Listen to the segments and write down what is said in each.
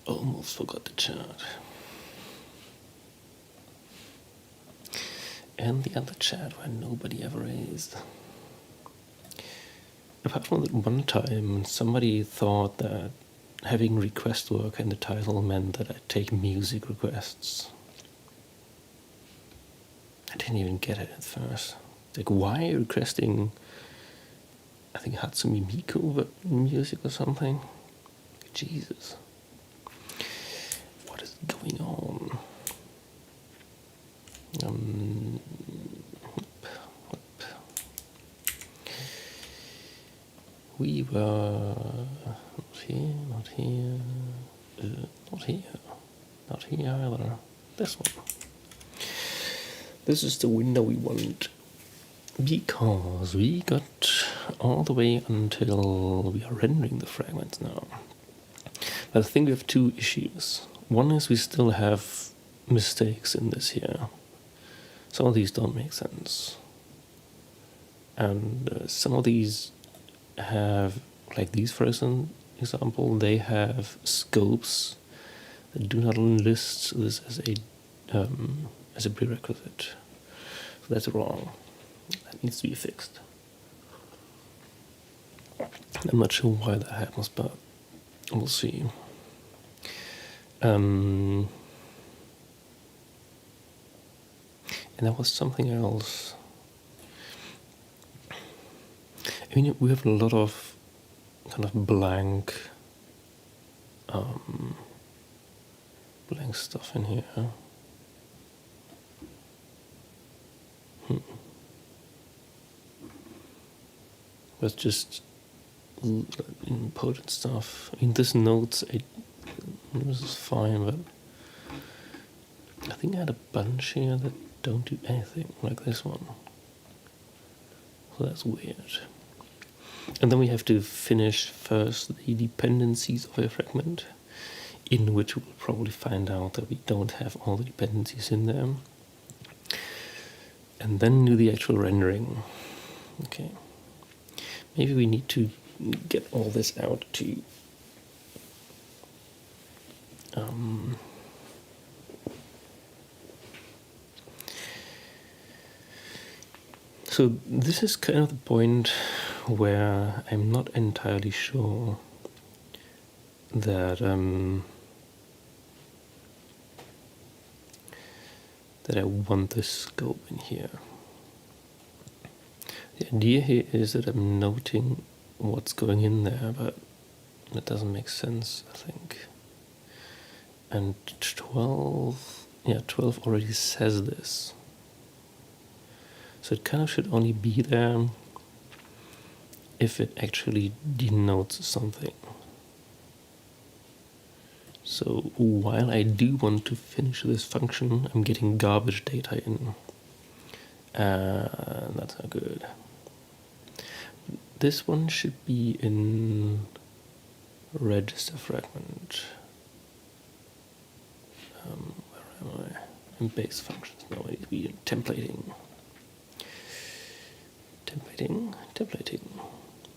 Almost forgot the chat. And the other chat where nobody ever is. Apart from that one time, somebody thought that having request worker in the title meant that I take music requests. I didn't even get it at first. Like, why are you requesting, I think, Hatsumi Miku music or something? Jesus. What is going on? We were not here, not here, not here, not here either. This one. This is the window we want, because we got all the way until we are rendering the fragments now. But I think we have two issues. One is we still have mistakes in this here. Some of these don't make sense. And some of these have, like these for example, they have scopes that do not list this as a prerequisite. So that's wrong. That needs to be fixed. I'm not sure why that happens, but we'll see. And there was something else. I mean, we have a lot of kind of blank stuff in here. That's just important stuff. I mean, this notes, this is fine, but I think I had a bunch here that don't do anything, like this one. So that's weird. And then we have to finish first the dependencies of a fragment, in which we'll probably find out that we don't have all the dependencies in there. And then do the actual rendering. Okay. Maybe we need to get all this out to so this is kind of the point where I'm not entirely sure that that I want this scope in here. The idea here is that I'm noting what's going in there, but that doesn't make sense, I think. And 12 already says this. So it kind of should only be there if it actually denotes something. So while I do want to finish this function, I'm getting garbage data in. That's not good. This one should be in register fragment. Where am I? In base functions. No, it needs to be in templating. Templating.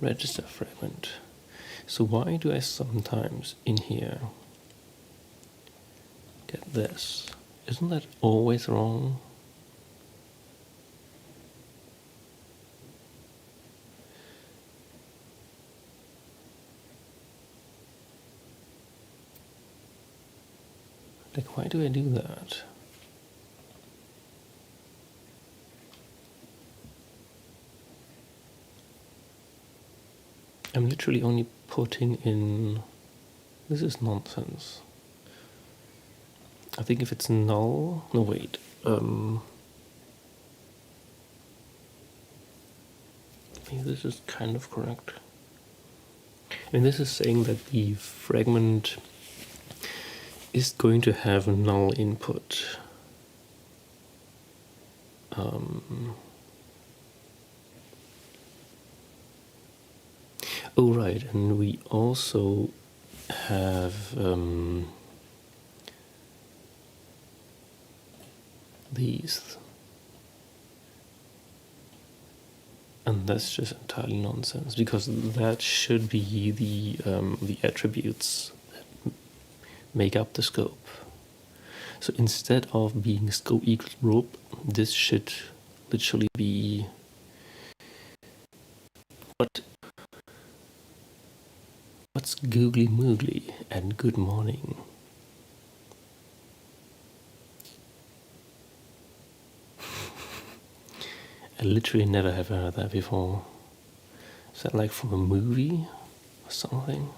Register fragment. So why do I sometimes in here get this? Isn't that always wrong? Like, why do I do that? I'm literally only putting in... This is nonsense. I think if it's null... No, wait. Maybe this is kind of correct. I mean, this is saying that the fragment is going to have null input. Oh, right, and we also have these. And that's just entirely nonsense, because that should be the attributes that make up the scope. So instead of being scope equals rope, this should literally be what's googly moogly and good morning. I literally never have heard that before. Is that like from a movie or something?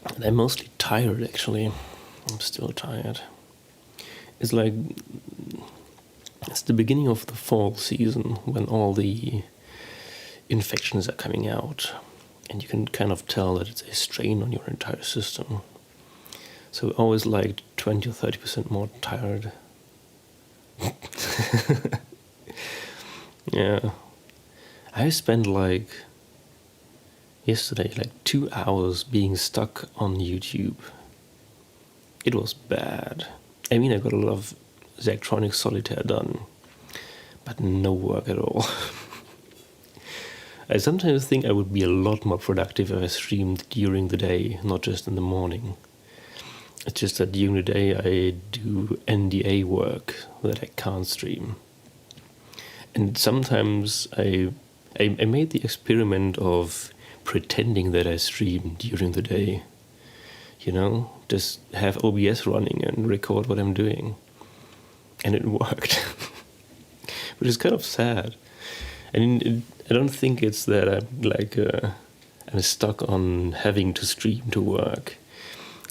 And I'm mostly tired, actually. I'm still tired. It's like, it's the beginning of the fall season when all the infections are coming out, and you can kind of tell that it's a strain on your entire system. So always like 20 or 30% more tired. Yeah. I spent like yesterday like 2 hours being stuck on YouTube. It was bad. I mean, I got a lot of Zachtronic Solitaire done, but no work at all. I sometimes think I would be a lot more productive if I streamed during the day, not just in the morning. It's just that during the day I do NDA work that I can't stream. And sometimes I made the experiment of pretending that I stream during the day. You know, just have OBS running and record what I'm doing. And it worked. Which is kind of sad. I mean, I don't think it's that I'm stuck on having to stream to work.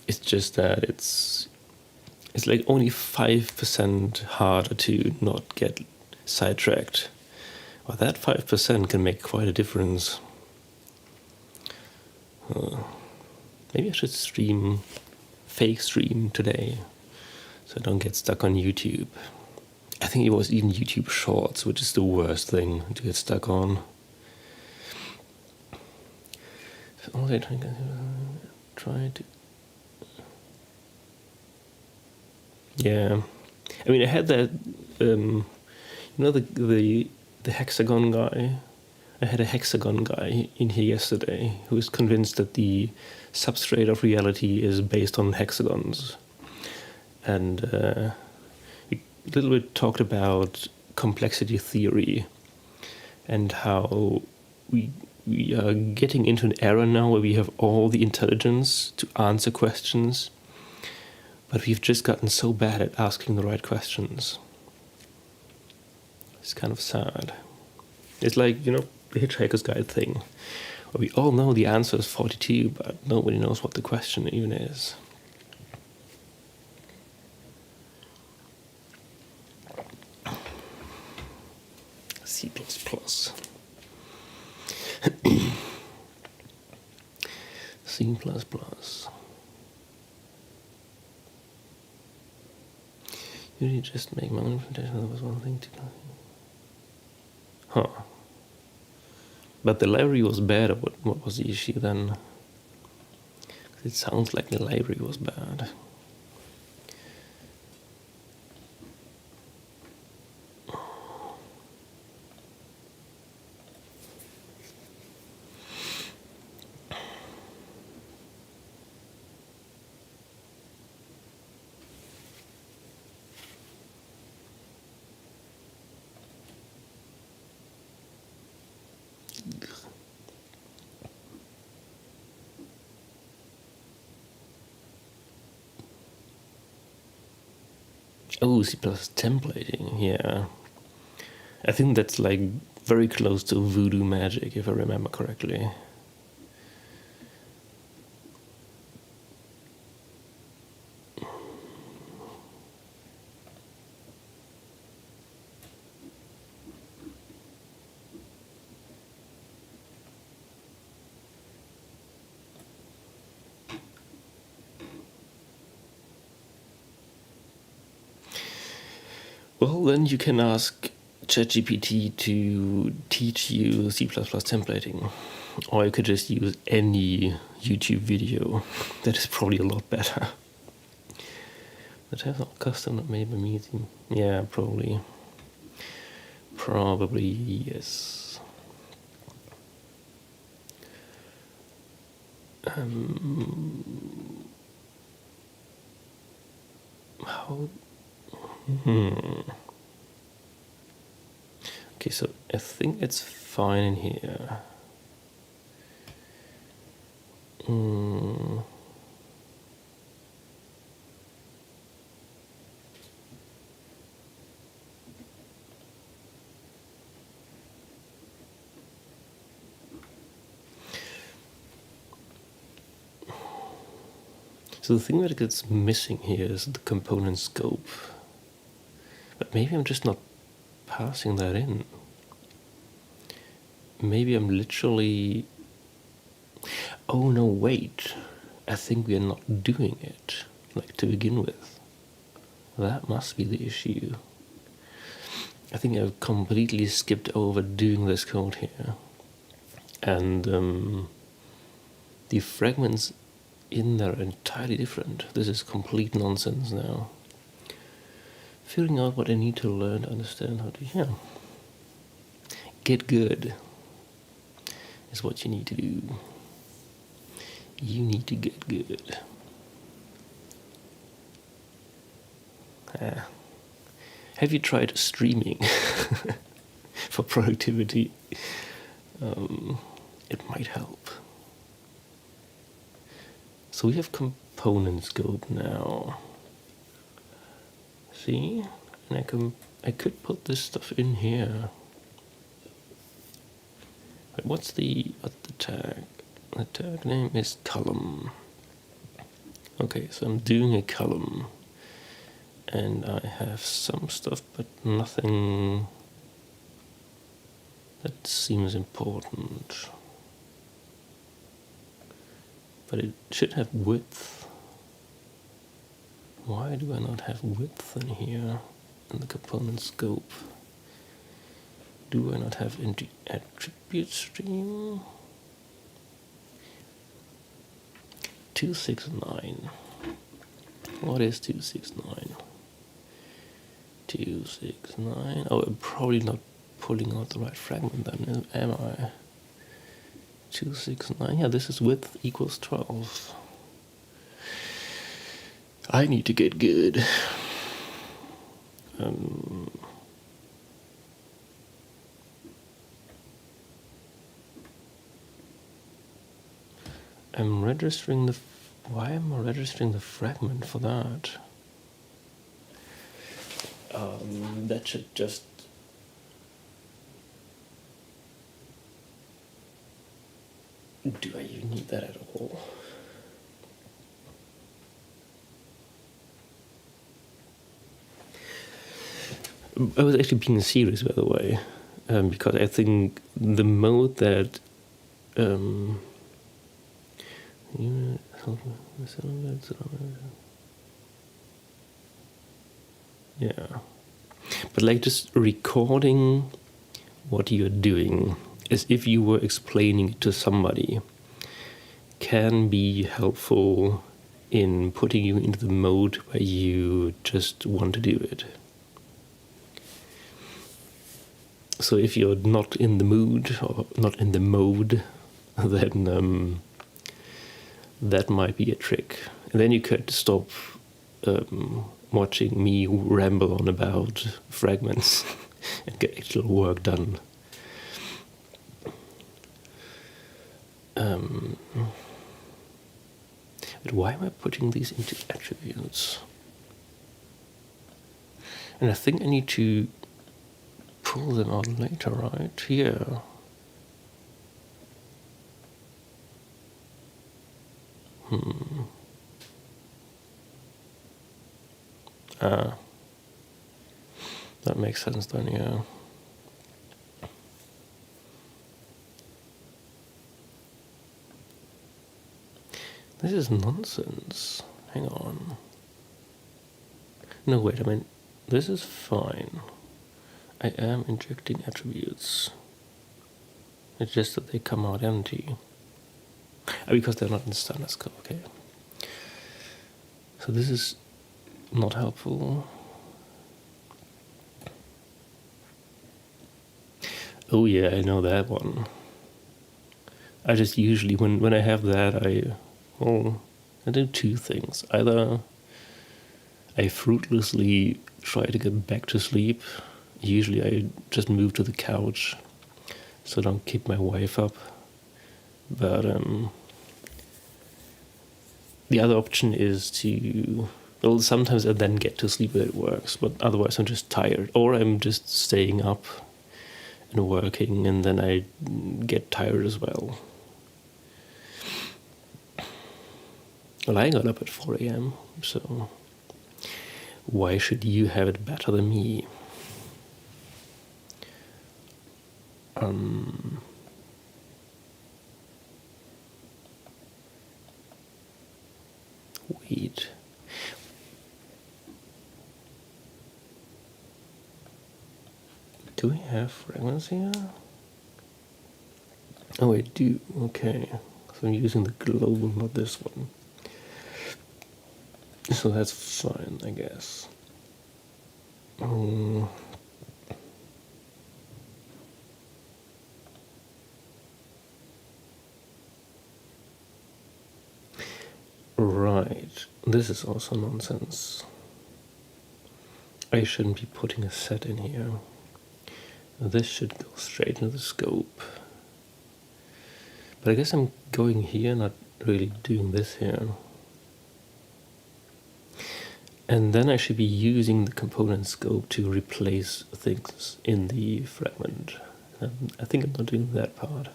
It's just that it's like only 5% harder to not get sidetracked. Well, that 5% can make quite a difference. Maybe I should fake stream today, so I don't get stuck on YouTube. I think it was even YouTube Shorts, which is the worst thing to get stuck on. Try to. Yeah, I mean, I had that. You know, the hexagon guy. I had a hexagon guy in here yesterday who is convinced that the substrate of reality is based on hexagons, and we a little bit talked about complexity theory and how we are getting into an era now where we have all the intelligence to answer questions, but we've just gotten so bad at asking the right questions. It's kind of sad. It's like, you know, the Hitchhiker's Guide thing, where we all know the answer is 42, but nobody knows what the question even is. C++. C++. You just make my implementation. That was one thing to do. Huh. But the library was bad, or what was the issue then? It sounds like the library was bad. Oh, C++ templating, yeah. I think that's like very close to voodoo magic, if I remember correctly. Well, then you can ask ChatGPT to teach you C++ templating. Or you could just use any YouTube video. That is probably a lot better. That has all custom, not made by me. Yeah, probably. Probably yes. How? Okay, so I think it's fine in here. So the thing that gets missing here is the component scope. But maybe I'm just not passing that in. Maybe I'm literally... Oh no, wait. I think we are not doing it, like to begin with. That must be the issue. I think I've completely skipped over doing this code here. And the fragments in there are entirely different. This is complete nonsense now. Figuring out what I need to learn to understand how to, get good is what you need to do. You need to get good. Have you tried streaming for productivity? It might help. So we have component scope now. See? And I could put this stuff in here. But what's the tag? The tag name is column. Okay, so I'm doing a column. And I have some stuff, but nothing that seems important. But it should have width. Why do I not have width in here in the component scope? Do I not have attribute stream? 269. What is 269? 269. Oh, I'm probably not pulling out the right fragment then, am I? 269. Yeah, this is width equals 12. I need to get good. I'm registering the... Why am I registering the fragment for that? That should just... Do I even need that at all? I was actually being serious, by the way, because I think the mode that yeah, but like just recording what you're doing as if you were explaining it to somebody can be helpful in putting you into the mode where you just want to do it. So if you're not in the mood or not in the mode, then that might be a trick. And then you could stop watching me ramble on about fragments and get actual work done. But why am I putting these into attributes? And I think I need to pull them out later, right? Here. That makes sense then, yeah. This is nonsense. Hang on. No, wait, I mean, this is fine. I am injecting attributes. It's just that they come out empty. Because they're not in standard scope, okay. So this is not helpful. Oh yeah, I know that one. I just usually, when I have that, I do two things. Either I fruitlessly try to get back to sleep. Usually I just move to the couch so I don't keep my wife up. But the other option is to, well, sometimes I then get to sleep and it works, but otherwise I'm just tired. Or I'm just staying up and working, and then I get tired as well. Well, I got up at 4 a.m., so why should you have it better than me? Wait. Do we have fragments here? Oh, I do. Okay. So I'm using the global, not this one. So that's fine, I guess. Right. This is also nonsense. I shouldn't be putting a set in here. This should go straight into the scope. But I guess I'm going here, not really doing this here. And then I should be using the component scope to replace things in the fragment. I think I'm not doing that part.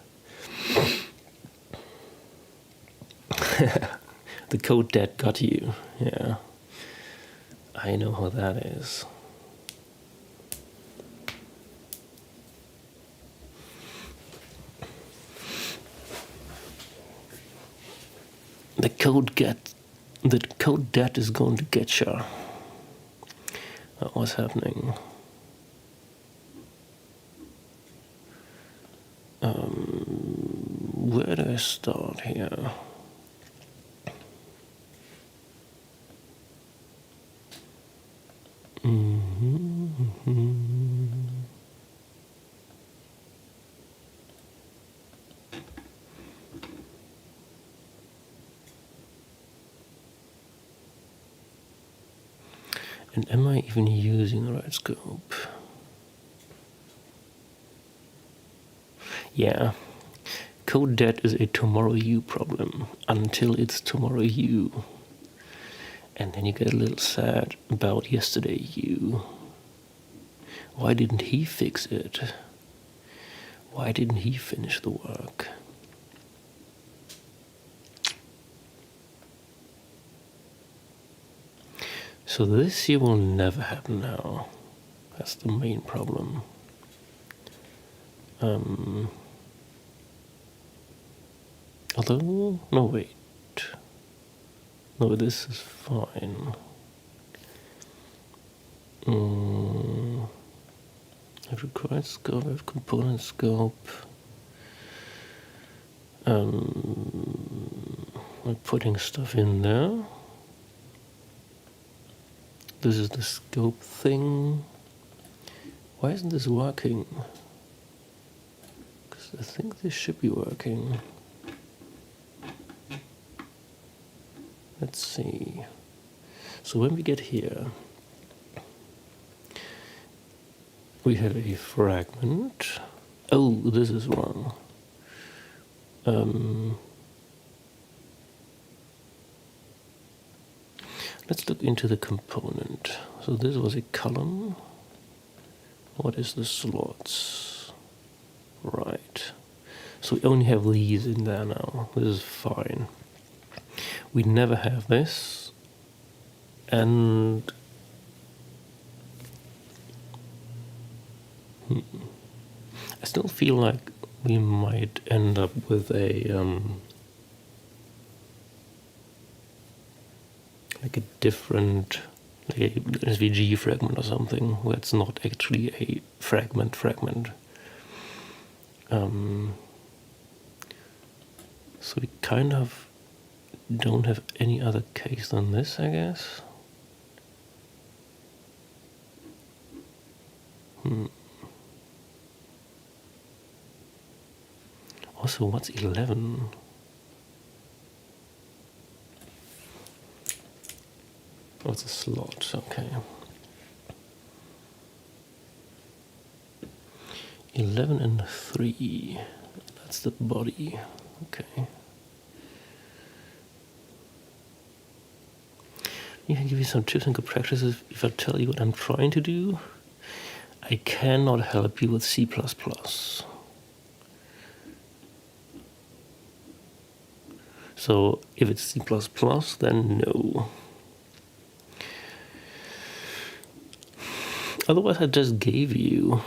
The code that got you. Yeah. I know how that is. The code that is going to get you. What's happening? Where do I start here? And am I even using the right scope? Yeah. Code debt is a tomorrow you problem until it's tomorrow you. And then you get a little sad about yesterday you. Why didn't he fix it? Why didn't he finish the work? So this here will never happen now. That's the main problem. Although, no wait. No, this is fine. I have required scope, I have component scope. I'm putting stuff in there. This is the scope thing. Why isn't this working? Because I think this should be working. Let's see. So when we get here, we have a fragment. Oh, this is wrong. Let's look into the component. So this was a column. What is the slots? Right. So we only have these in there now. This is fine. We never have this. And I still feel like we might end up with a like a different, like a SVG fragment or something, where it's not actually a fragment. So we kind of don't have any other case than this, I guess. Also, what's 11? Oh, it's a slot, okay. 11 and 3. That's the body. Okay. I can give you some tips and good practices if I tell you what I'm trying to do. I cannot help you with C++. So if it's C++, then no. Otherwise, I just gave you,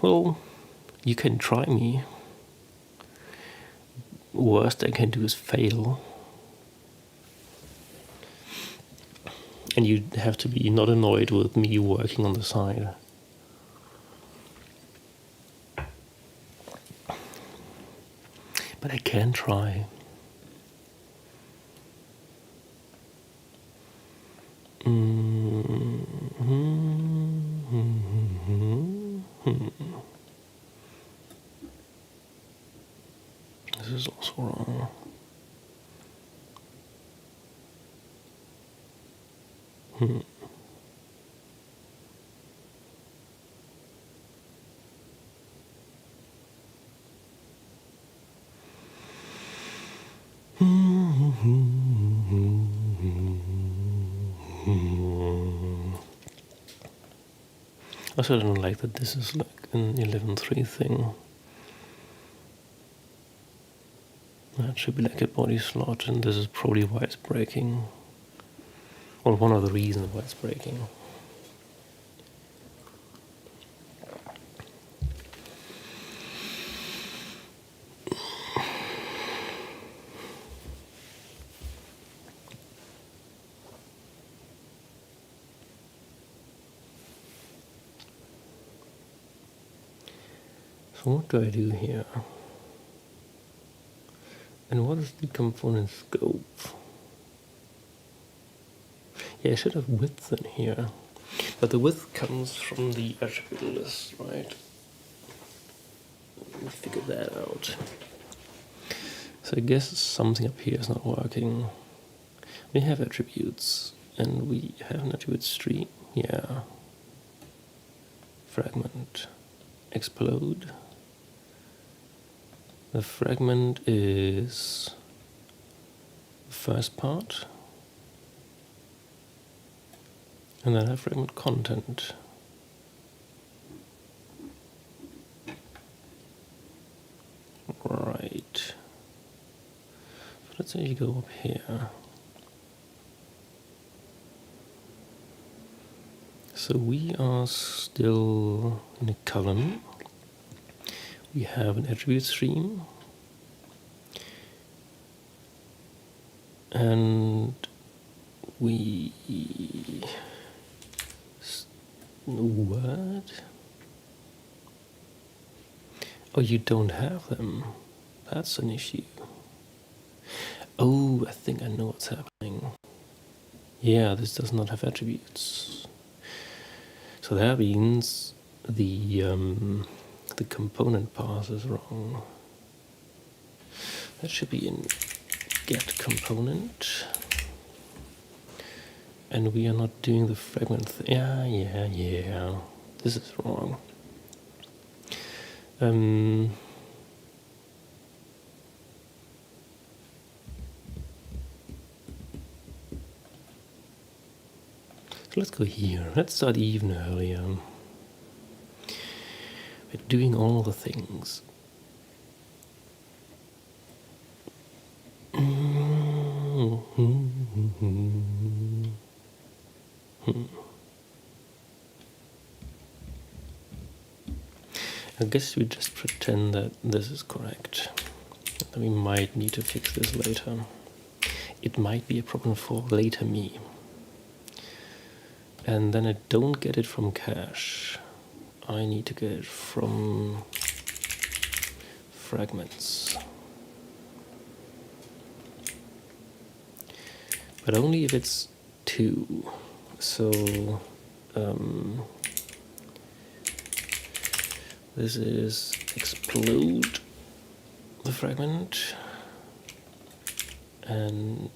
well, you can try me. Worst I can do is fail. And you have to be not annoyed with me working on the side. But I can try. This is also wrong. Also, I don't like that this is like an 11.3 thing. That should be like a body slot, and this is probably why it's breaking. Or one of the reasons why it's breaking. So what do I do here? And what is the component scope? Yeah, I should have width in here. But the width comes from the attribute list, right? Let me figure that out. So I guess something up here is not working. We have attributes, and we have an attribute stream. Yeah. Fragment. Explode. The fragment is the first part. And then I have fragment content. Right. So let's say you go up here. So we are still in a column. We have an attribute stream. And we... What? Oh, you don't have them. That's an issue. Oh, I think I know what's happening. Yeah, this does not have attributes. So that means the component path is wrong. That should be in get component. And we are not doing the fragment thing. Yeah. This is wrong. So let's go here. Let's start even earlier. We're doing all the things. I guess we just pretend that this is correct. We might need to fix this later. It might be a problem for later me. And then I don't get it from cache. I need to get it from fragments. But only if it's 2. So this is explode the fragment, and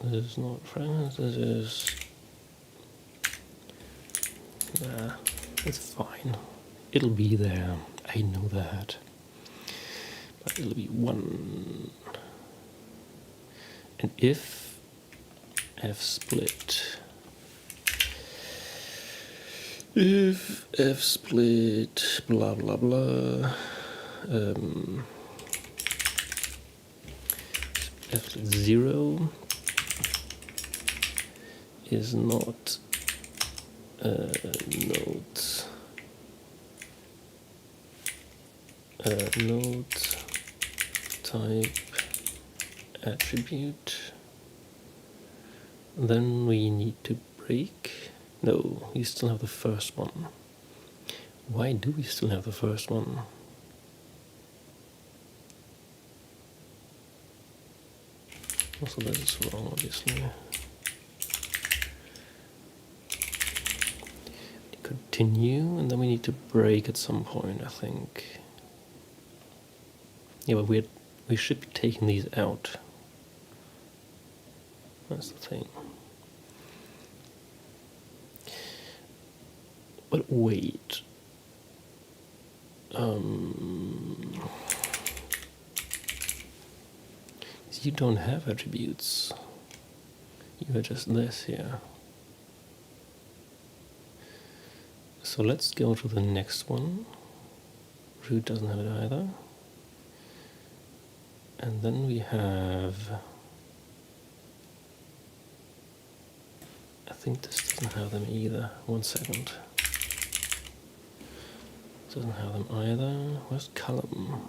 this is not fragment, this is, nah, it's fine. It'll be there, I know that. But it'll be 1. And if f split, if f split blah blah blah, f split 0 is not node type attribute, then we need to break. No, we still have the first one. Why do we still have the first one? Also, this is wrong, obviously. Continue, and then we need to break at some point, I think. Yeah, but we should be taking these out. That's the thing. But wait. You don't have attributes. You are just this here. So let's go to the next one. Root doesn't have it either. And then we have, I think this doesn't have them either. 1 second. Doesn't have them either. Where's column?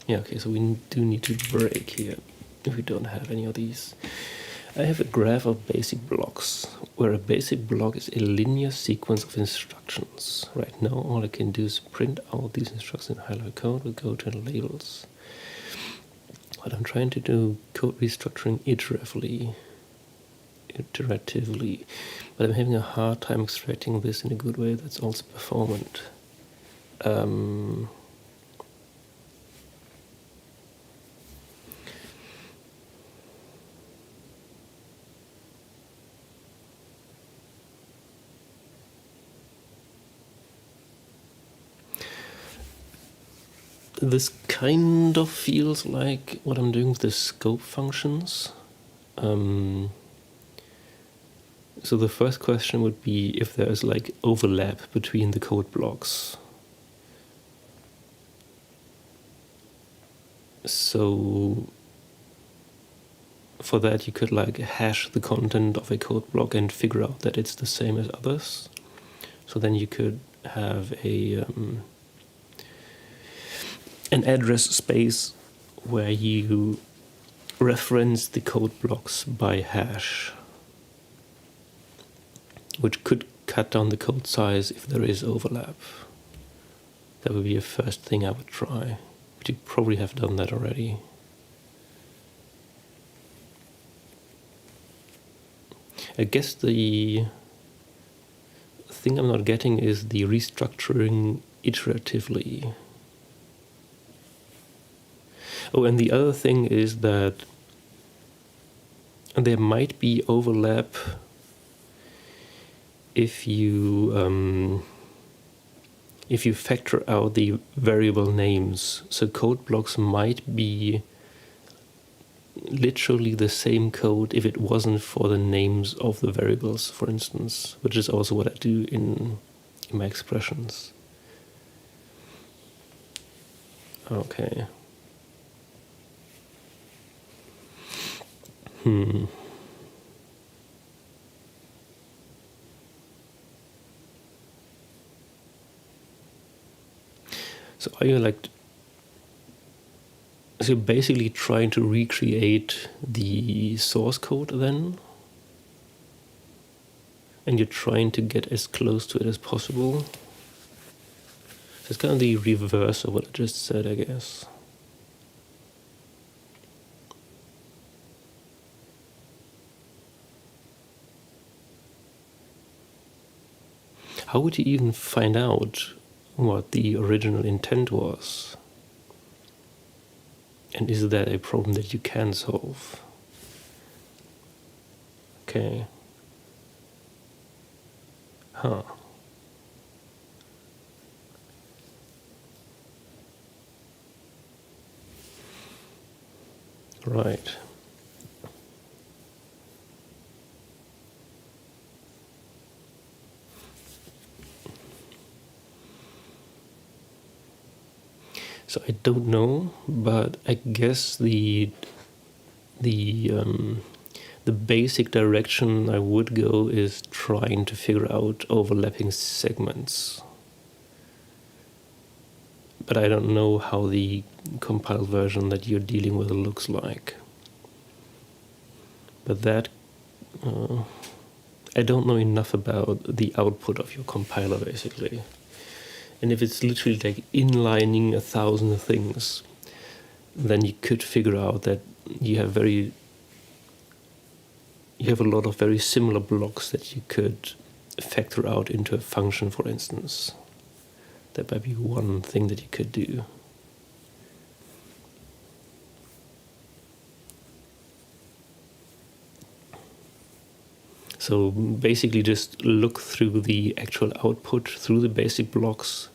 Yeah, okay, so we do need to break here if we don't have any of these. I have a graph of basic blocks, where a basic block is a linear sequence of instructions. Right now, all I can do is print out these instructions in high-level code. We'll go to labels. But I'm trying to do code restructuring iteratively. But I'm having a hard time extracting this in a good way that's also performant. This kind of feels like what I'm doing with the scope functions. So the first question would be if there is like overlap between the code blocks. So for that you could like hash the content of a code block and figure out that it's the same as others. So then you could have a an address space where you reference the code blocks by hash, which could cut down the code size if there is overlap. That would be a first thing I would try, but you probably have done that already. I guess the thing I'm not getting is the restructuring iteratively. Oh, and the other thing is that there might be overlap if you factor out the variable names. So code blocks might be literally the same code if it wasn't for the names of the variables, for instance, which is also what I do in my expressions. Okay. So are you like, so you're basically trying to recreate the source code then? And you're trying to get as close to it as possible? So it's kind of the reverse of what I just said, I guess. how would you even find out what the original intent was? And is that a problem that you can solve? Okay. Huh. Right. So I don't know, but I guess the basic direction I would go is trying to figure out overlapping segments. But I don't know how the compiled version that you're dealing with looks like. But that, I don't know enough about the output of your compiler, basically. And if it's literally like inlining 1,000 things, then you could figure out that you have a lot of very similar blocks that you could factor out into a function, for instance. That might be one thing that you could do. So basically just look through the actual output, through the basic blocks,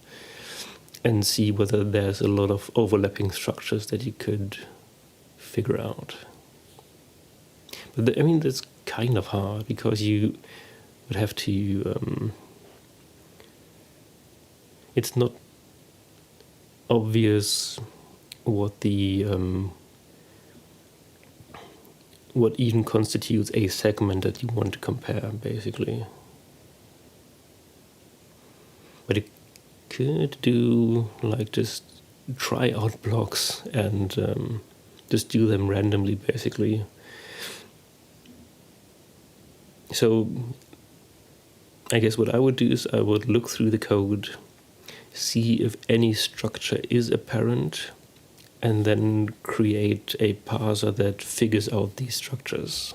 and see whether there's a lot of overlapping structures that you could figure out. But I mean, that's kind of hard, because you would have to... it's not obvious what the... what even constitutes a segment that you want to compare, basically. But it could do, like, just try out blocks and just do them randomly, basically. So I guess what I would do is I would look through the code, see if any structure is apparent, and then create a parser that figures out these structures.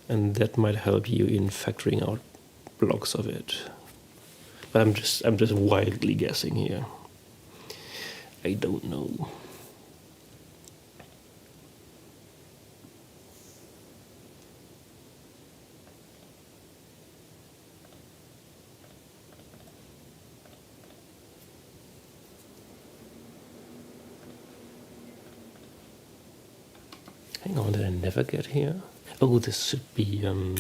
And that might help you in factoring out blocks of it. But I'm just wildly guessing here. I don't know. Hang on, did I never get here? Oh, this should be a name,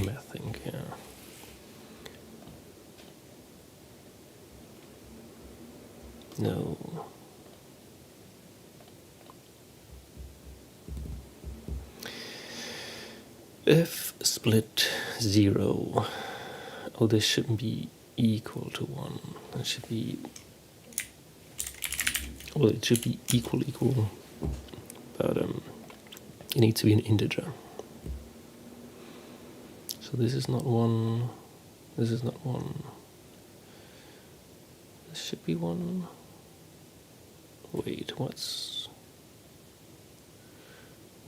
I think, yeah. No. If split 0. Oh, this shouldn't be equal to 1. It should be... well, it should be equal, but it needs to be an integer. So this is not 1, this is not 1. This should be 1. Wait, what's...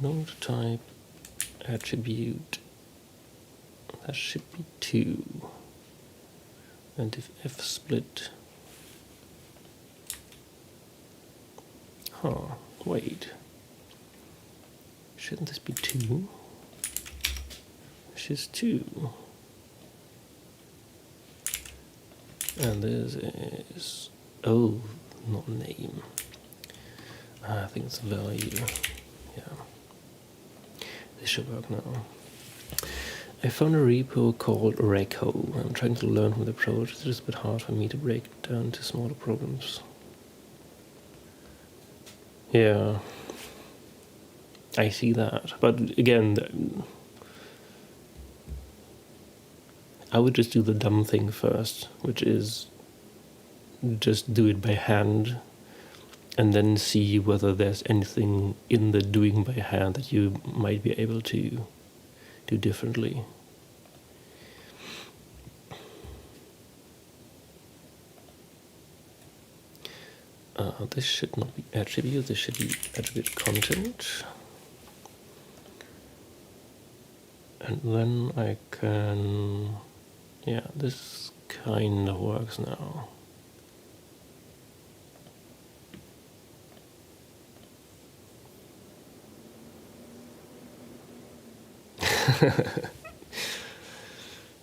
node type, attribute, that should be 2. And if f split... huh, wait. Shouldn't this be 2? This is 2. And this is... oh, not name. I think it's value. Yeah. This should work now. I found a repo called Reco. I'm trying to learn from the approach. It's just a bit hard for me to break it down to smaller programs. Yeah, I see that. But again, I would just do the dumb thing first, which is just do it by hand, and then see whether there's anything in the doing by hand that you might be able to do differently. This should not be attribute, this should be attribute content. And then I can, yeah, this kind of works now.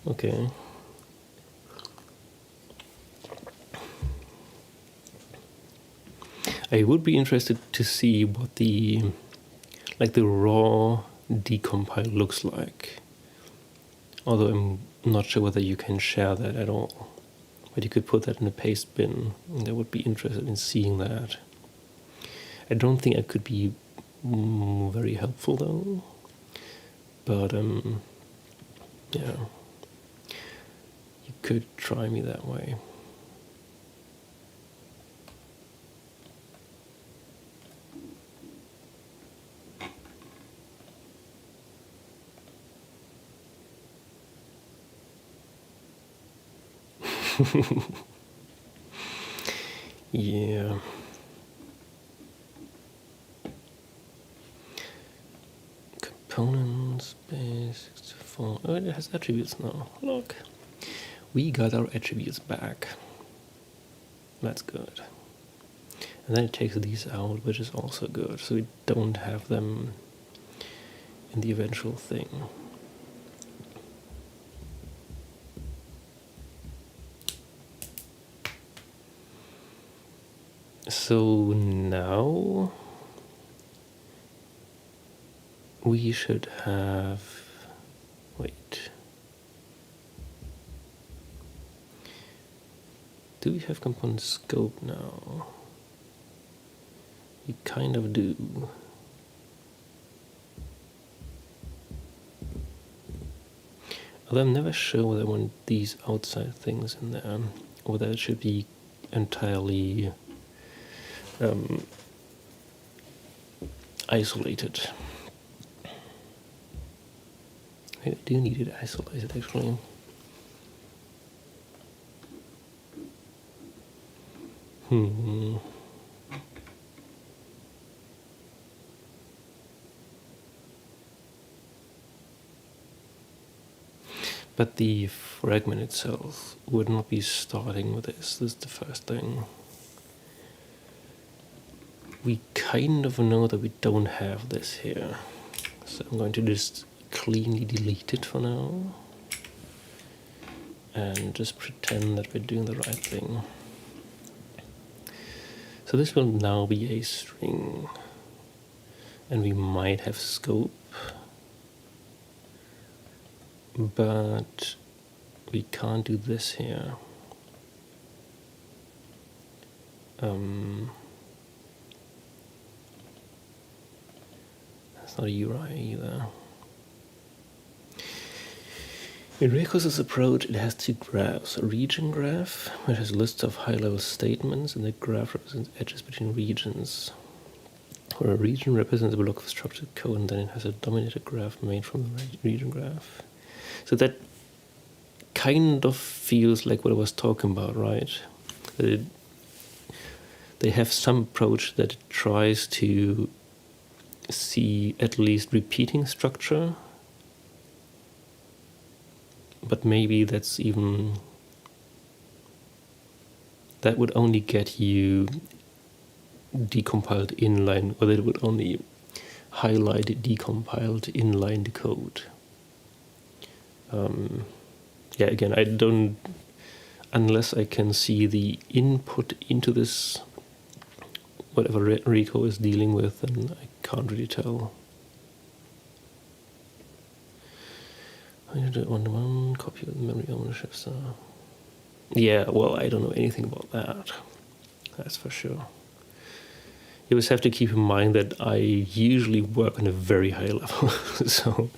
Okay. I would be interested to see what the raw decompile looks like. Although I'm not sure whether you can share that at all. But you could put that in a paste bin, and I would be interested in seeing that. I don't think it could be very helpful though. But yeah, you could try me that way. Yeah. Components, base 64. Oh, it has attributes now. Look. We got our attributes back. That's good. And then it takes these out, which is also good. So we don't have them in the eventual thing. So now we should have, wait, do we have component scope now? We kind of do. Although I'm never sure whether I want these outside things in there, or whether it should be entirely isolated. I do need it isolated actually. But the fragment itself would not be starting with this. This is the first thing. We kind of know that we don't have this here. So I'm going to just cleanly delete it for now. And just pretend that we're doing the right thing. So this will now be a string. And we might have scope. But we can't do this here. That's not a URI either. In Recurse's approach, it has two graphs. A region graph, which has lists of high-level statements, and the graph represents edges between regions. Where a region represents a block of structured code, and then it has a dominated graph made from the region graph. So that kind of feels like what I was talking about, right? They have some approach that tries to see at least repeating structure, but maybe that would only get you decompiled inline, or that it would only highlight decompiled inline the code. Yeah, again, I don't, unless I can see the input into this, whatever Rico is dealing with, then I can't really tell. I need to one copy of memory ownership. So, yeah, well, I don't know anything about that. That's for sure. You always have to keep in mind that I usually work on a very high level. So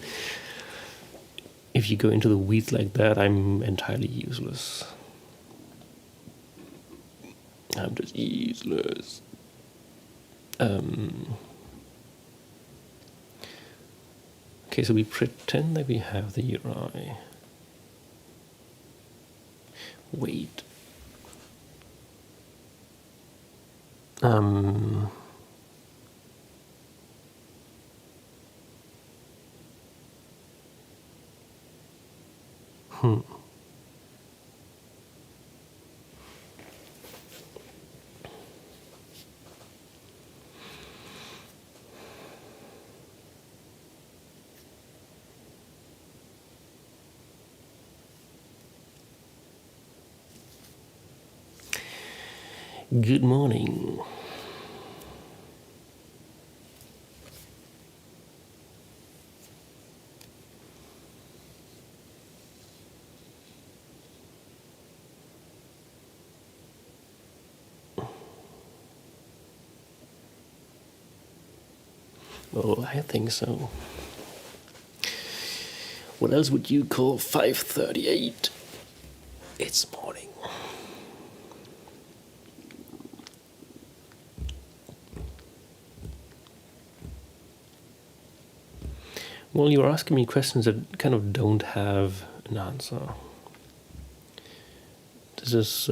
if you go into the weeds like that, I'm entirely useless. I'm just useless. Okay, so we pretend that we have the URI. Wait. Good morning. Well, I think so. What else would you call 5:38? It's morning. Well, you're asking me questions that kind of don't have an answer. This is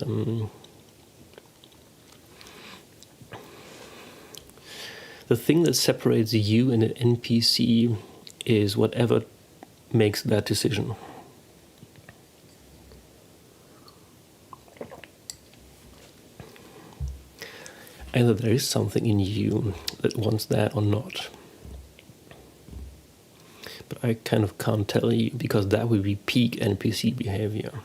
the thing that separates you and an NPC is whatever makes that decision. Either there is something in you that wants that or not. But I kind of can't tell you, because that would be peak NPC behavior,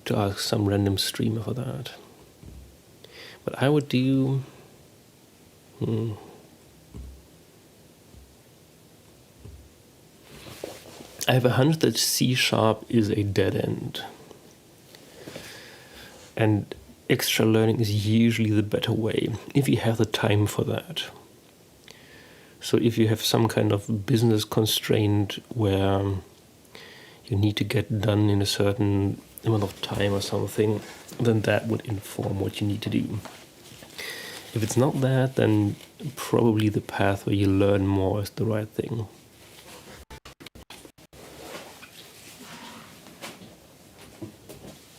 to ask some random streamer for that. But I would do... I have a hunch that C# is a dead end. And extra learning is usually the better way, if you have the time for that. So if you have some kind of business constraint where you need to get done in a certain amount of time or something, then that would inform what you need to do. If it's not that, then probably the path where you learn more is the right thing.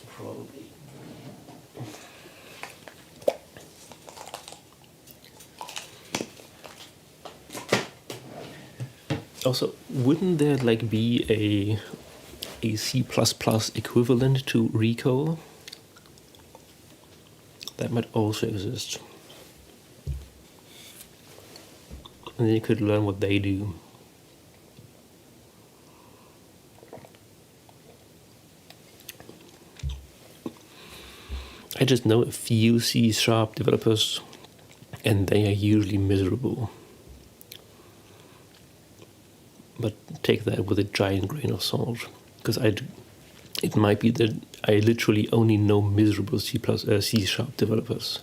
Probably. Also, wouldn't there be a C++ equivalent to recall? That might also exist. And then you could learn what they do. I just know a few C# developers, and they are usually miserable. But take that with a giant grain of salt, because it might be that I literally only know miserable C# developers.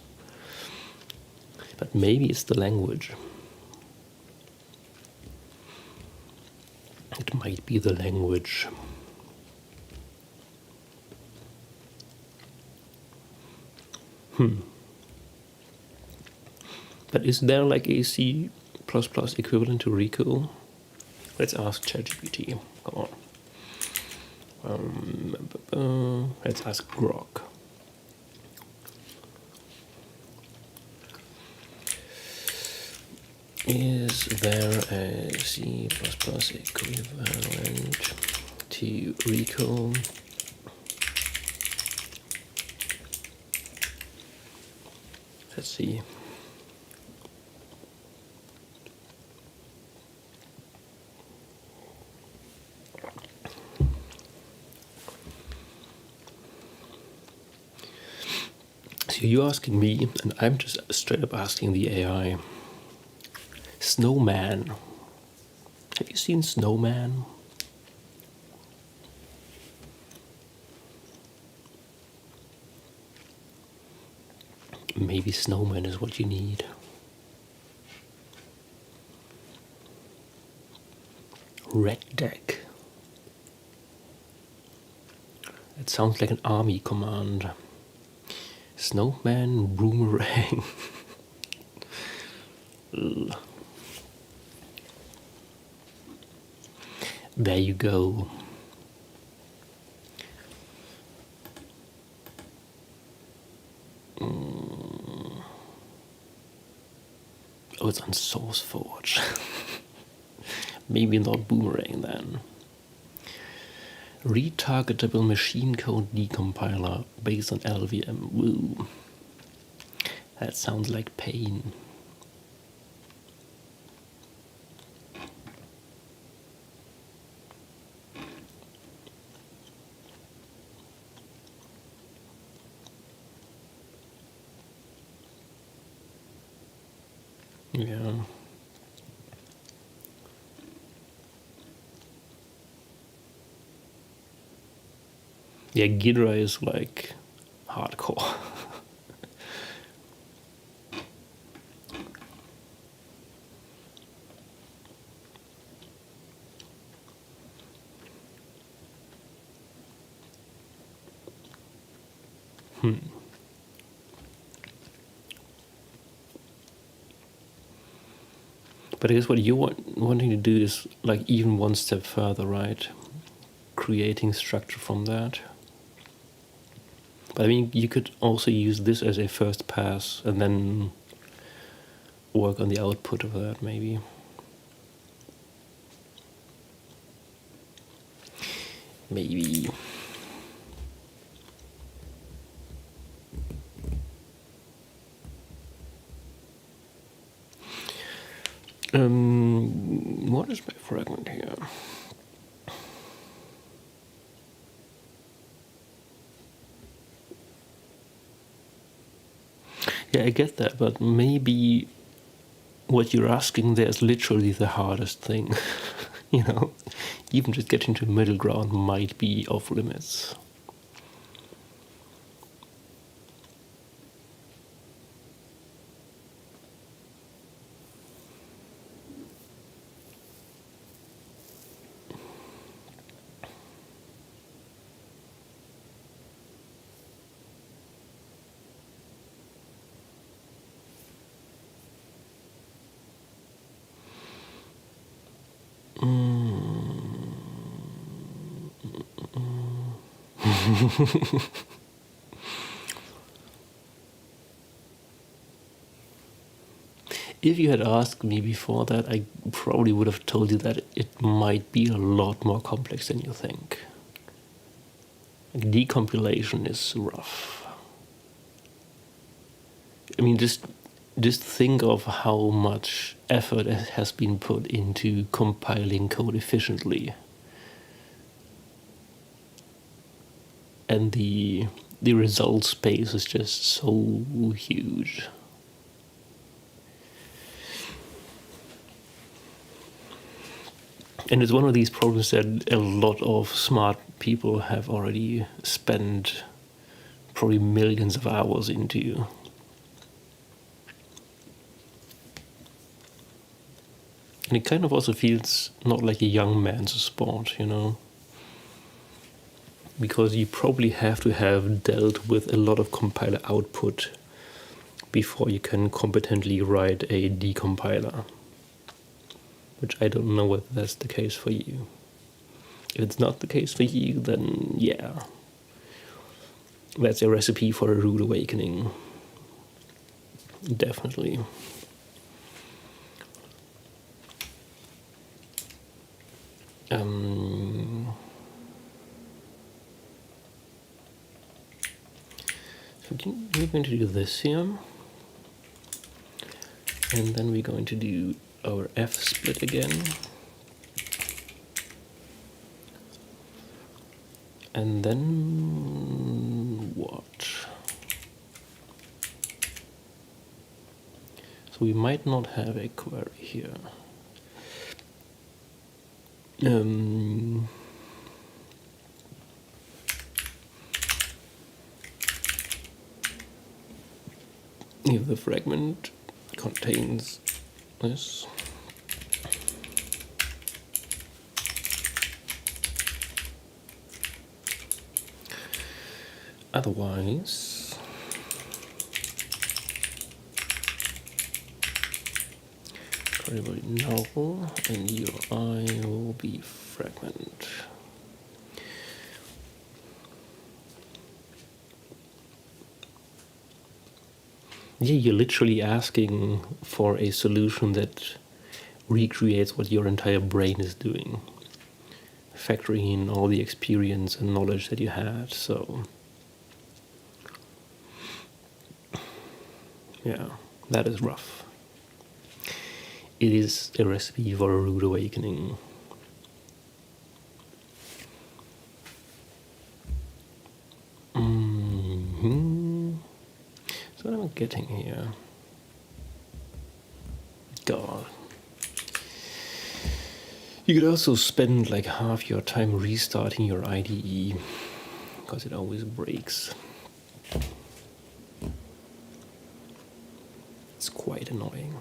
But maybe it's the language. It might be the language. But is there a C++ equivalent to recall? Let's ask ChatGPT. Come on. Let's ask Grok. Is there a C++ equivalent to recall? Let's see. So you're asking me, and I'm just straight up asking the AI. Snowman. Have you seen Snowman? Maybe Snowman is what you need. Red Deck. It sounds like an army command. Snowman Boomerang. There you go. Oh, it's on SourceForge. Maybe not Boomerang then. Retargetable machine code decompiler based on LVM. Woo. That sounds like pain. Yeah. Yeah, Ghidra is like hardcore. But I guess what you're wanting to do is like even one step further, right? Creating structure from that. But I mean, you could also use this as a first pass and then work on the output of that, maybe. Maybe. What is my fragment here? Yeah, I get that, but maybe what you're asking there is literally the hardest thing. You know, even just getting to middle ground might be off limits. If you had asked me before that, I probably would have told you that it might be a lot more complex than you think. Decompilation is rough. I mean, just think of how much effort has been put into compiling code efficiently. And the result space is just so huge. And it's one of these problems that a lot of smart people have already spent probably millions of hours into. And it kind of also feels not like a young man's sport, you know? Because you probably have to have dealt with a lot of compiler output before you can competently write a decompiler. Which I don't know whether that's the case for you. If it's not the case for you, then yeah. That's a recipe for a rude awakening. Definitely. So we're going to do this here. And then we're going to do our F split again. And then what? So we might not have a query here. If the fragment contains this, otherwise variable null and your I will be fragment. Yeah, you're literally asking for a solution that recreates what your entire brain is doing. factoring in all the experience and knowledge that you had. So yeah, that is rough. It is a recipe for a rude awakening. So what am I getting here? God. You could also spend like half your time restarting your IDE, because it always breaks. It's quite annoying.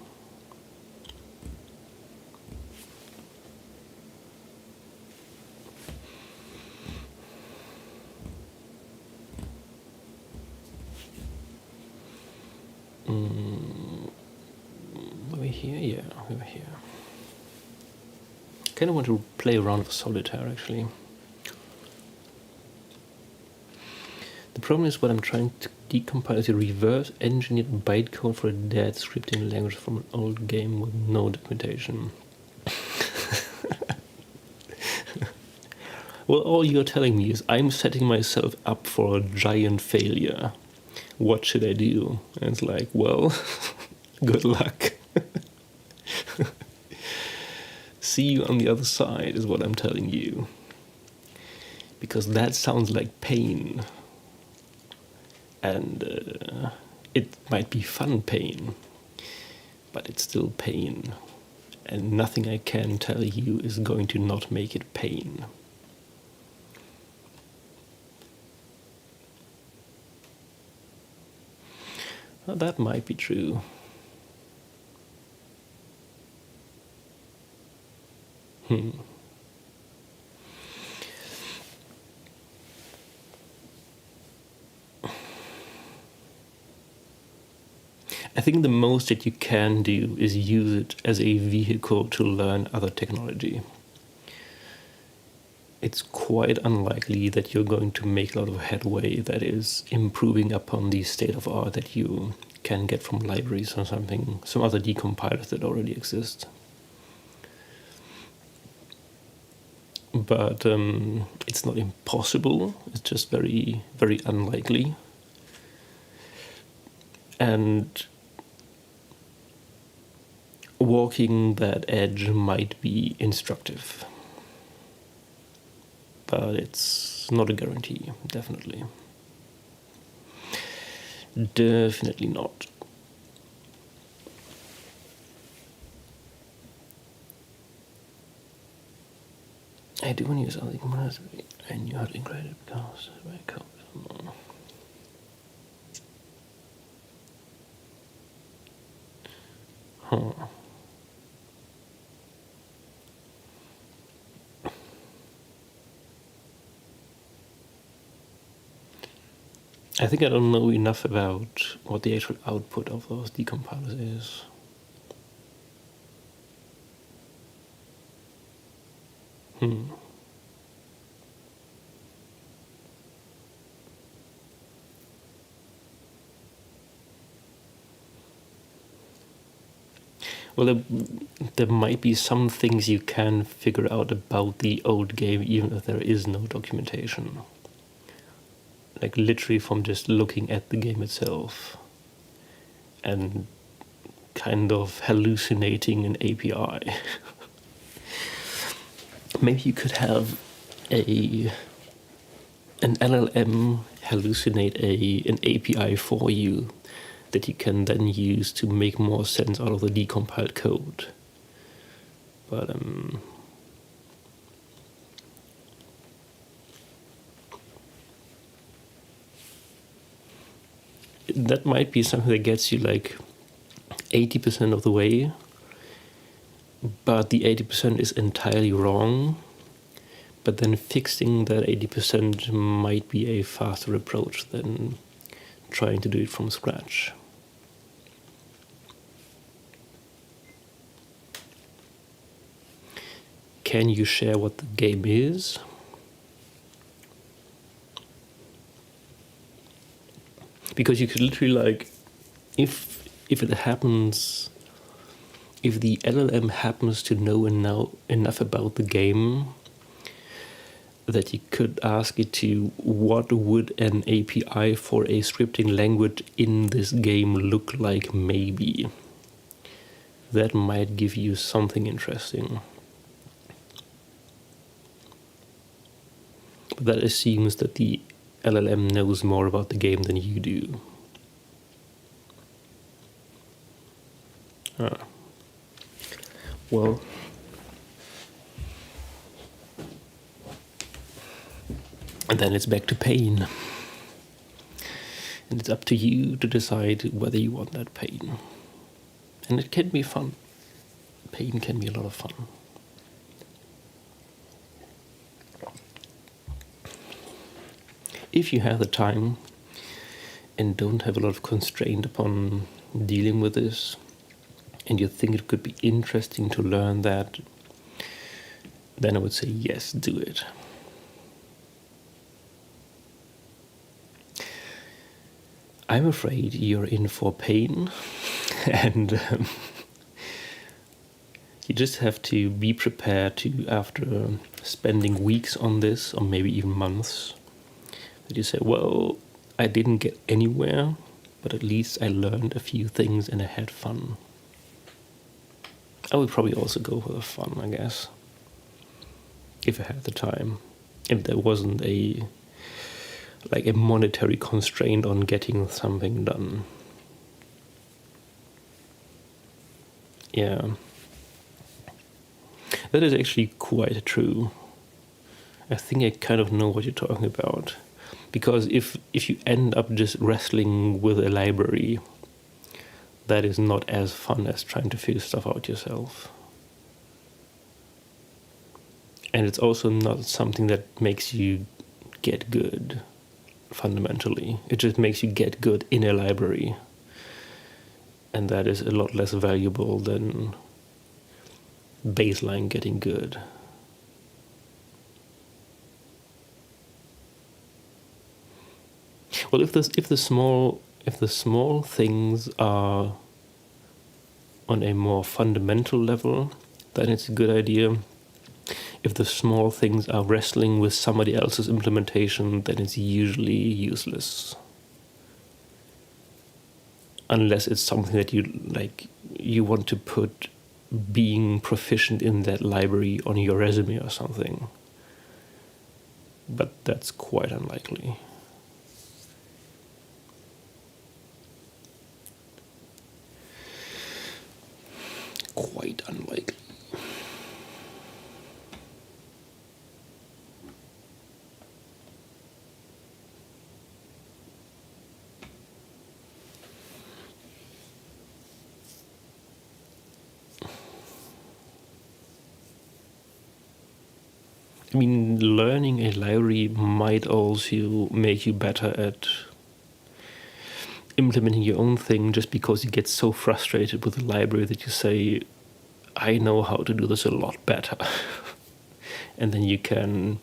Were we here? Yeah, we were here. Kind of want to play around with solitaire, actually. The problem is what I'm trying to decompile is a reverse engineered bytecode for a dead scripting language from an old game with no documentation. Well, all you're telling me is I'm setting myself up for a giant failure. What should I do? And it's like, well, good luck. See you on the other side is what I'm telling you. Because that sounds like pain. And it might be fun pain, but it's still pain. And nothing I can tell you is going to not make it pain. Well, that might be true. I think the most that you can do is use it as a vehicle to learn other technology. It's quite unlikely that you're going to make a lot of headway that is improving upon the state of art that you can get from libraries or something, some other decompilers that already exist. But it's not impossible, it's just very, very unlikely. And walking that edge might be instructive. But it's not a guarantee, definitely. Definitely not. I do want to use other components. I knew how to integrate it because my code is long. Huh. I think I don't know enough about what the actual output of those decompilers is. Well, there might be some things you can figure out about the old game even if there is no documentation. Like literally from just looking at the game itself and kind of hallucinating an API. Maybe you could have an LLM hallucinate an API for you that you can then use to make more sense out of the decompiled code. But that might be something that gets you like 80% of the way, but the 80% is entirely wrong. But then fixing that 80% might be a faster approach than trying to do it from scratch. Can you share what the game is? Because you could literally like, if it happens, if the LLM happens to know enough about the game that you could ask it to, what would an API for a scripting language in this game look like, maybe. That might give you something interesting. But that assumes that the LLM knows more about the game than you do. Well, and then it's back to pain. And it's up to you to decide whether you want that pain. And it can be fun. Pain can be a lot of fun. If you have the time and don't have a lot of constraint upon dealing with this, and you think it could be interesting to learn that, then I would say yes, do it. I'm afraid you're in for pain, and you just have to be prepared to, after spending weeks on this, or maybe even months, that you say, well, I didn't get anywhere, but at least I learned a few things and I had fun. I would probably also go for the fun, I guess, if I had the time. If there wasn't a monetary constraint on getting something done. Yeah. That is actually quite true. I think I kind of know what you're talking about. Because if you end up just wrestling with a library, that is not as fun as trying to figure stuff out yourself. And it's also not something that makes you get good, fundamentally. It just makes you get good in a library. And that is a lot less valuable than baseline getting good. Well, if the small things are on a more fundamental level, then it's a good idea. If the small things are wrestling with somebody else's implementation, then it's usually useless. Unless it's something that you want to put being proficient in that library on your resume or something. But that's quite unlikely. Quite unlikely. I mean, learning a library might also make you better at implementing your own thing, just because you get so frustrated with the library that you say, I know how to do this a lot better. And then you can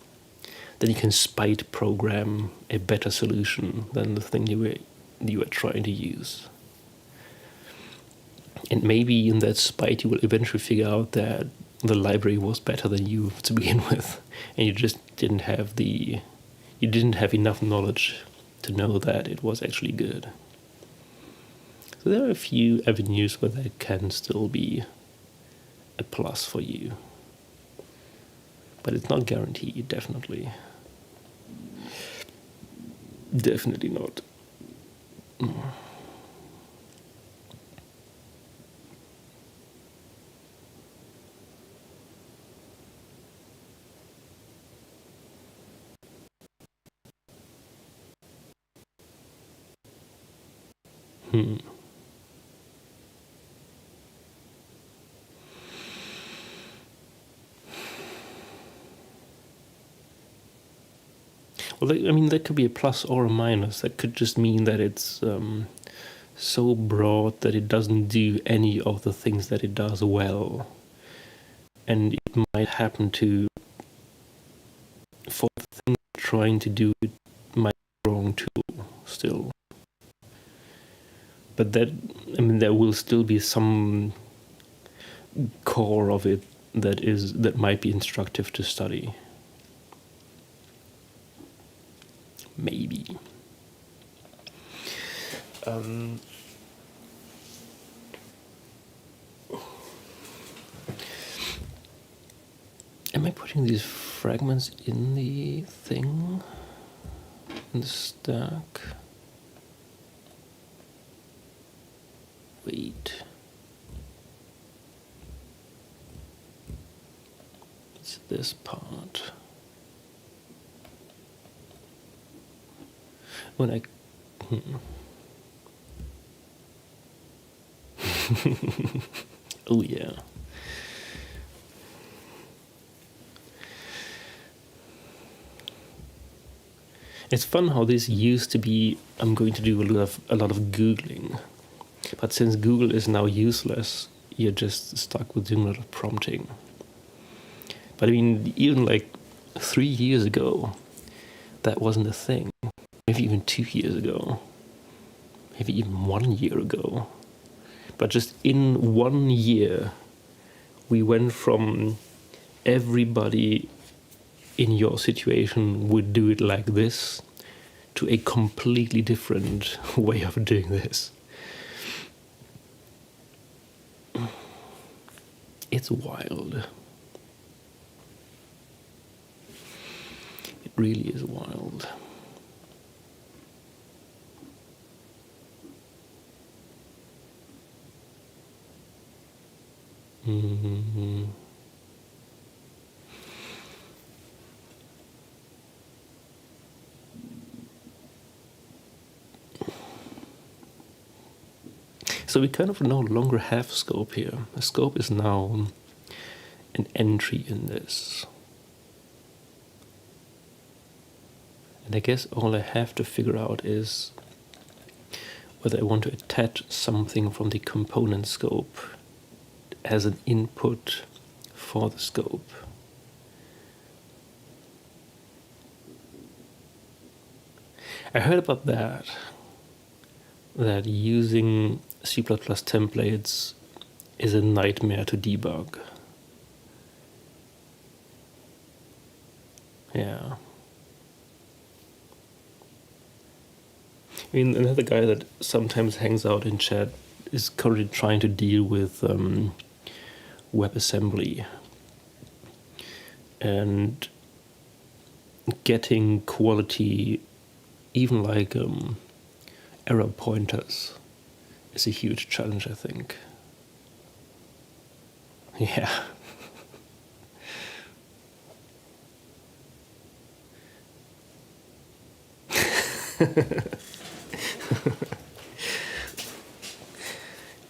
spite program a better solution than the thing you were trying to use. And maybe in that spite you will eventually figure out that the library was better than you to begin with, and you just didn't have enough knowledge to know that it was actually good. So there are a few avenues where that can still be a plus for you. But it's not guaranteed, definitely. Definitely not. Well, I mean, that could be a plus or a minus. That could just mean that it's so broad that it doesn't do any of the things that it does well. And it might happen to, for the thing trying to do, it might be the wrong tool still. But there will still be some core of it that might be instructive to study. maybe. Am I putting these fragments in the thing? In the stack? Wait. It's this part. When I... Oh yeah. It's fun how this used to be, I'm going to do a lot of Googling. But since Google is now useless, you're just stuck with doing a lot of prompting. But I mean, even like 3 years ago, that wasn't a thing. Maybe even 2 years ago. Maybe even 1 year ago. But just in 1 year, we went from everybody in your situation would do it like this to a completely different way of doing this. It's wild. It really is wild. Mm-hmm. So we kind of no longer have scope here. A scope is now an entry in this. And I guess all I have to figure out is whether I want to attach something from the component scope as an input for the scope. I heard about that using C++ templates is a nightmare to debug. Yeah. I mean, another guy that sometimes hangs out in chat is currently trying to deal with WebAssembly and getting quality, even like error pointers, is a huge challenge, I think. Yeah.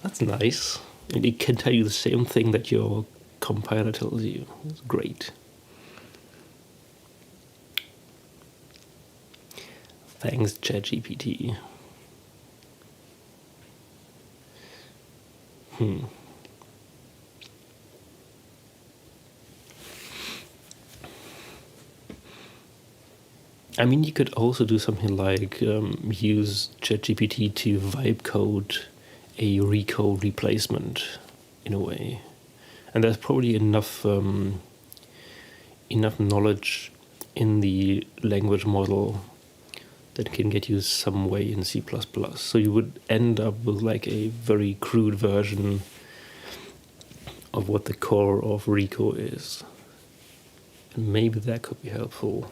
That's nice. And it can tell you the same thing that your compiler tells you. It's great. Thanks, ChatGPT. I mean, you could also do something like use ChatGPT to vibe code a recode replacement in a way. And there's probably enough knowledge in the language model that can get you some way in C++. So you would end up with like a very crude version of what the core of Rico is. And maybe that could be helpful.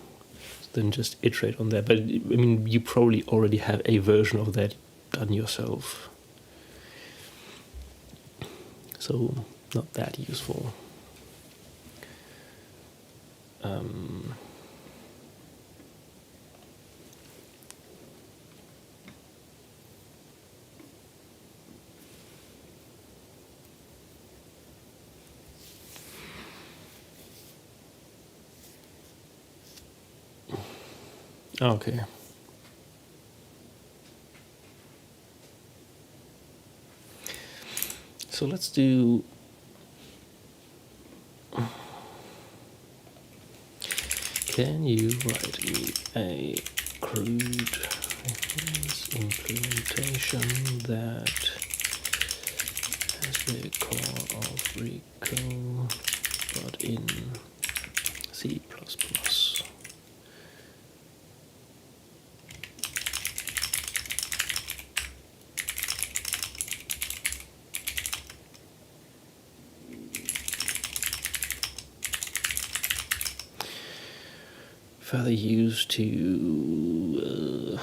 Then just iterate on that. But I mean, you probably already have a version of that done yourself. So not that useful. Okay. So let's do... Can you write me a crude implementation that has the core of Rico but in C++? further use to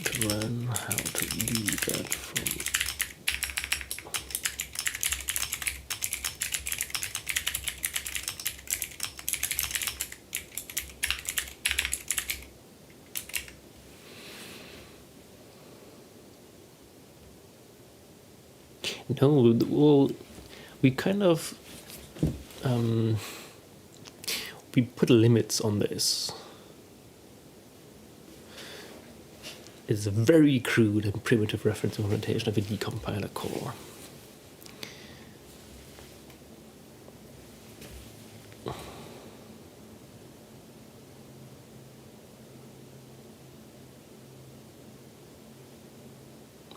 to learn how to do that from no, well, we kind of we put limits on this. It's a very crude and primitive reference implementation of a decompiler core.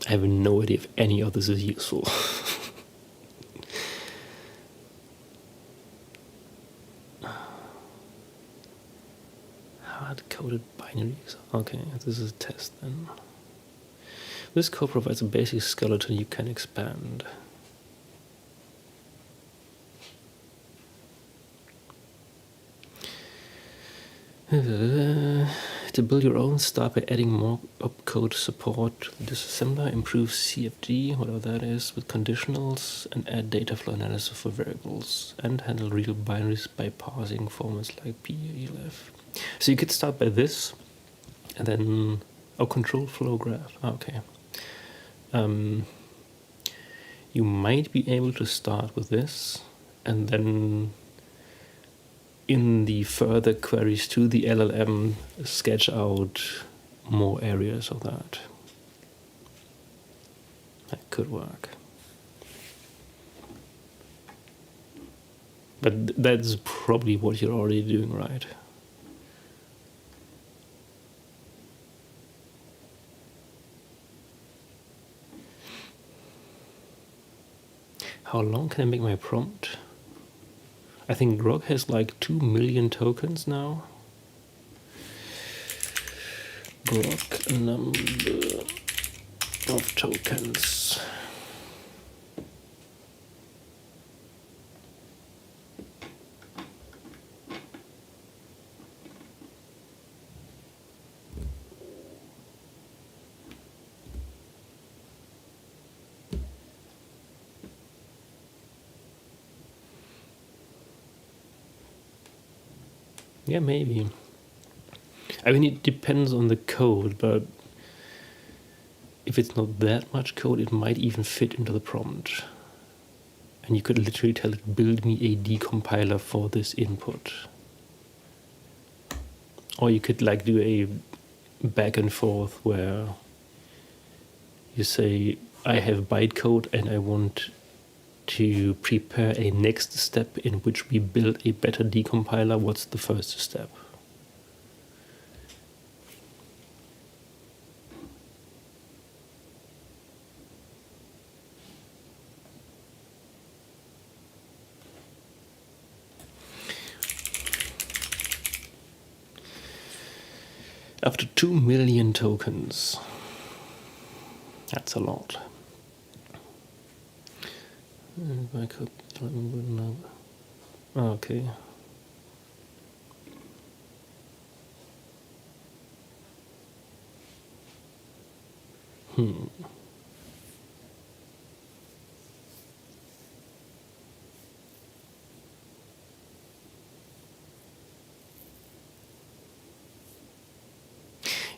I have no idea if any of this is useful. Hard-coded binaries. Okay, this is a test then. This code provides a basic skeleton you can expand. To build your own, start by adding more opcode support to the disassembler, improve CFG, whatever that is, with conditionals, and add data flow analysis for variables, and handle real binaries by parsing formats like P or elif. So you could start by this, and then control flow graph. Okay. You might be able to start with this, and then in the further queries to the LLM, sketch out more areas of that. That could work. But that's probably what you're already doing, right? How long can I make my prompt? I think Grok has like 2 million tokens now. Grok number of tokens. Yeah, maybe. I mean, it depends on the code, but if it's not that much code, it might even fit into the prompt. And you could literally tell it, build me a decompiler for this input. Or you could like do a back and forth where you say, I have bytecode and I want to prepare a next step in which we build a better decompiler. What's the first step? Up to 2 million tokens. That's a lot. If I could okay.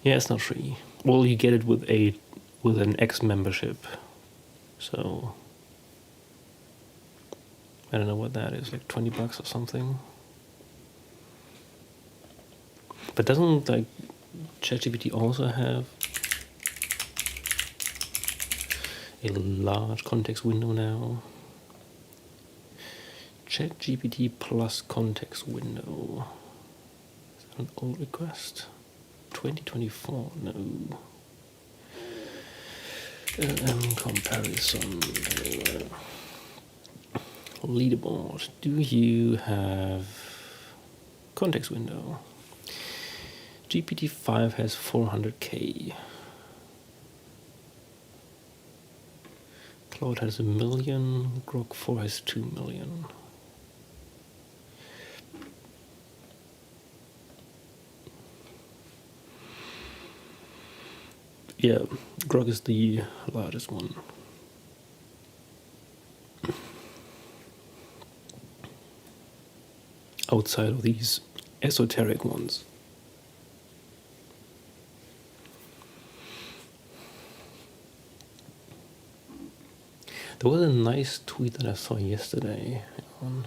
Yeah, it's not free. Well, you get it with an X membership. So I don't know what that is, like $20 or something. But doesn't like ChatGPT also have a large context window now? ChatGPT plus context window. Is that an old request? 2024, no. Comparison. Leaderboard. Do you have context window? GPT-5 has 400k. Cloud has 1 million, Grok 4 has 2 million. Yeah, Grok is the largest one. Outside of these esoteric ones. There was a nice tweet that I saw yesterday on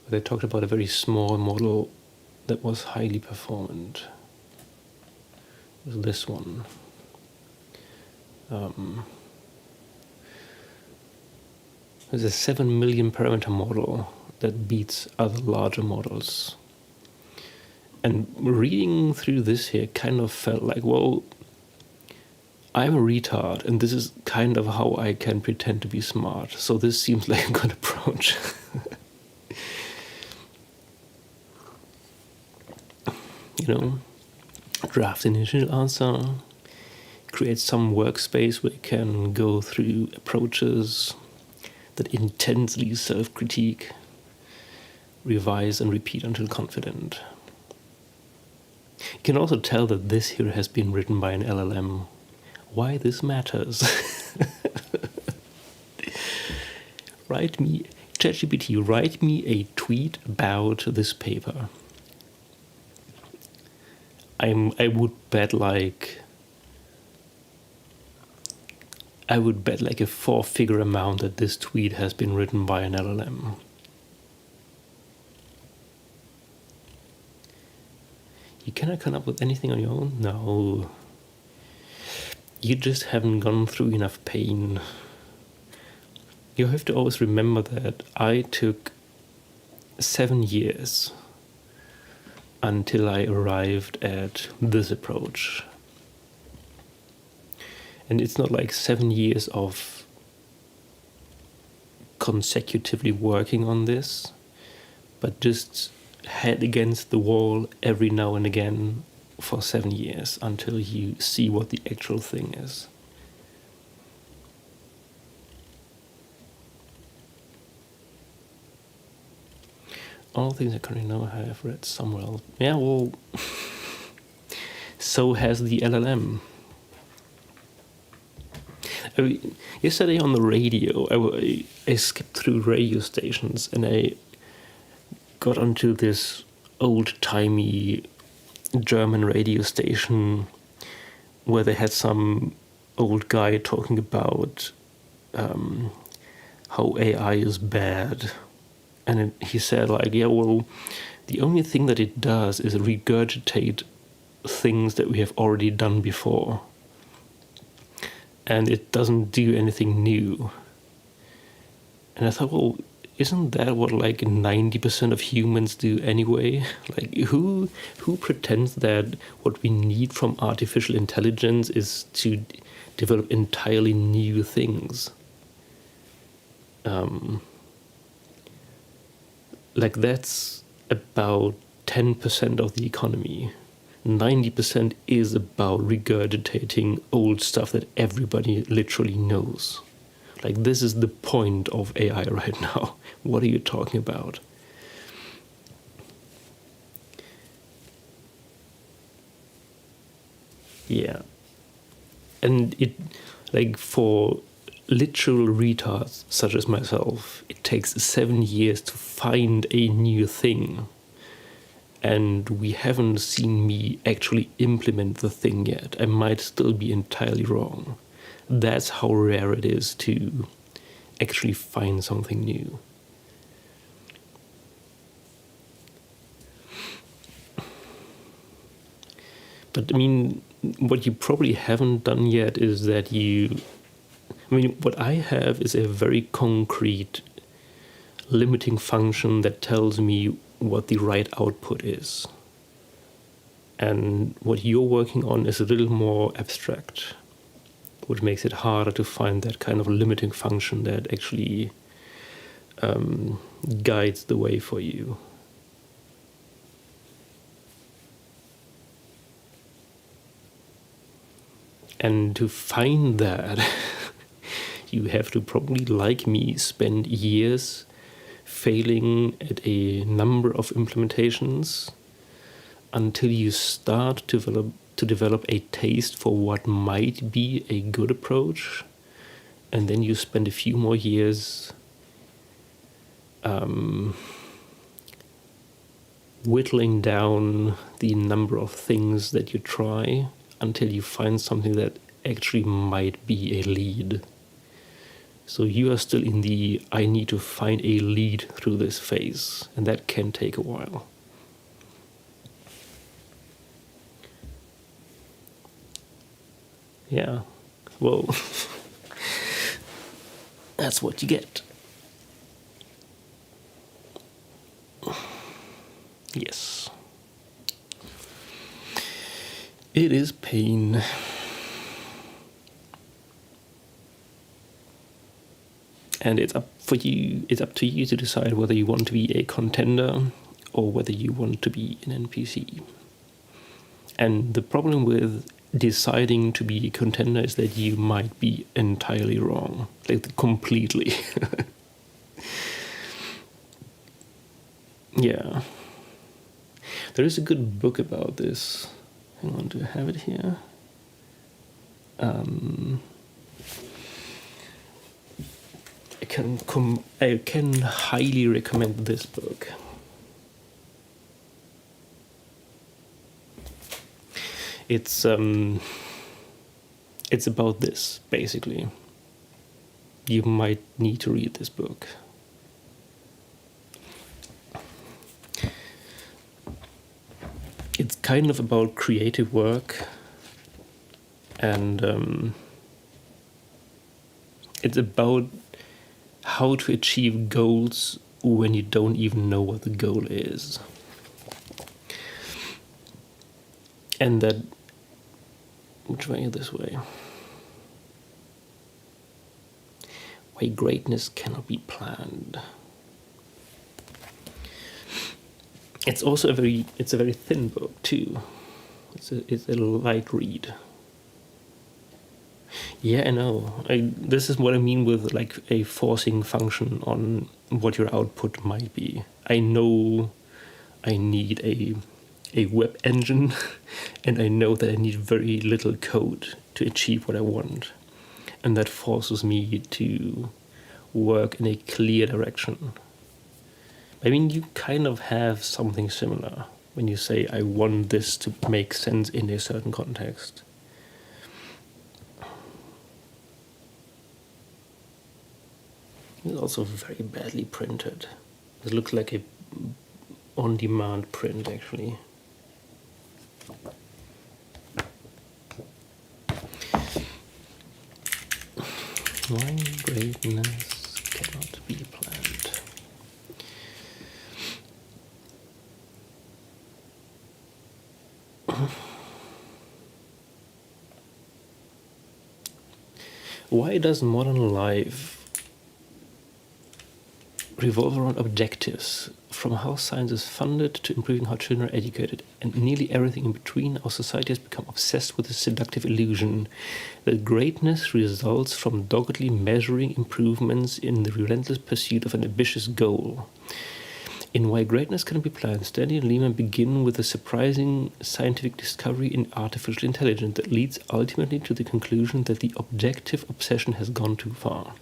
they talked about a very small model that was highly performant. It was this one. There's a 7 million parameter model that beats other larger models. And reading through this here kind of felt like, well, I'm a retard, and this is kind of how I can pretend to be smart. So this seems like a good approach. Draft initial answer, create some workspace where you can go through approaches that intensely self-critique, revise and repeat until confident. You can also tell that this here has been written by an LLM. Why this matters? ChatGPT, write me a tweet about this paper. I would bet like a 4-figure amount that this tweet has been written by an LLM. You cannot come up with anything on your own? No. You just haven't gone through enough pain. You have to always remember that I took 7 years until I arrived at this approach. And it's not like 7 years of consecutively working on this, but just head against the wall every now and again for 7 years until you see what the actual thing is. All things I currently know I have read somewhere else. Yeah, well, so has the LLM. Yesterday on the radio, I skipped through radio stations and I got onto this old-timey German radio station where they had some old guy talking about how AI is bad. And he said, like, yeah, well, the only thing that it does is regurgitate things that we have already done before. And it doesn't do anything new. And I thought, well, isn't that what like 90% of humans do anyway? Like, who pretends that what we need from artificial intelligence is to develop entirely new things? Like, that's about 10% of the economy. 90% is about regurgitating old stuff that everybody literally knows. Like, this is the point of AI right now. What are you talking about? Yeah. And it, like, for literal retards such as myself, it takes 7 years to find a new thing. And we haven't seen me actually implement the thing yet. I might still be entirely wrong. That's how rare it is to actually find something new. But I mean, what you probably haven't done yet is that what I have is a very concrete limiting function that tells me what the right output is. And what you're working on is a little more abstract, which makes it harder to find that kind of limiting function that actually guides the way for you. And to find that, you have to probably, like me, spend years failing at a number of implementations until you start to develop a taste for what might be a good approach. And then you spend a few more years whittling down the number of things that you try until you find something that actually might be a lead. So you are still in the I need to find a lead through this phase, and that can take a while. Yeah, well, that's what you get. Yes. It is pain. And it's up to you to decide whether you want to be a contender or whether you want to be an NPC. And the problem with deciding to be a contender is that you might be entirely wrong, like completely. Yeah. There is a good book about this. Hang on, do I have it here? I can highly recommend this book. It's about this, basically. You might need to read this book. It's kind of about creative work, and it's about how to achieve goals when you don't even know what the goal is. And that, which way? This way. Why greatness cannot be planned. It's also a very thin book too. It's a light read. Yeah, I know. This is what I mean with like a forcing function on what your output might be. I know I need a web engine, and I know that I need very little code to achieve what I want. And that forces me to work in a clear direction. I mean, you kind of have something similar when you say, I want this to make sense in a certain context. It's also very badly printed. It looks like a on-demand print, actually. Why greatness cannot be planned. Why does modern life revolve around objectives, from how science is funded to improving how children are educated, and nearly everything in between? Our society has become obsessed with the seductive illusion that greatness results from doggedly measuring improvements in the relentless pursuit of an ambitious goal. In Why Greatness Cannot Be Planned, Stanley and Lehman begin with a surprising scientific discovery in artificial intelligence that leads ultimately to the conclusion that the objective obsession has gone too far.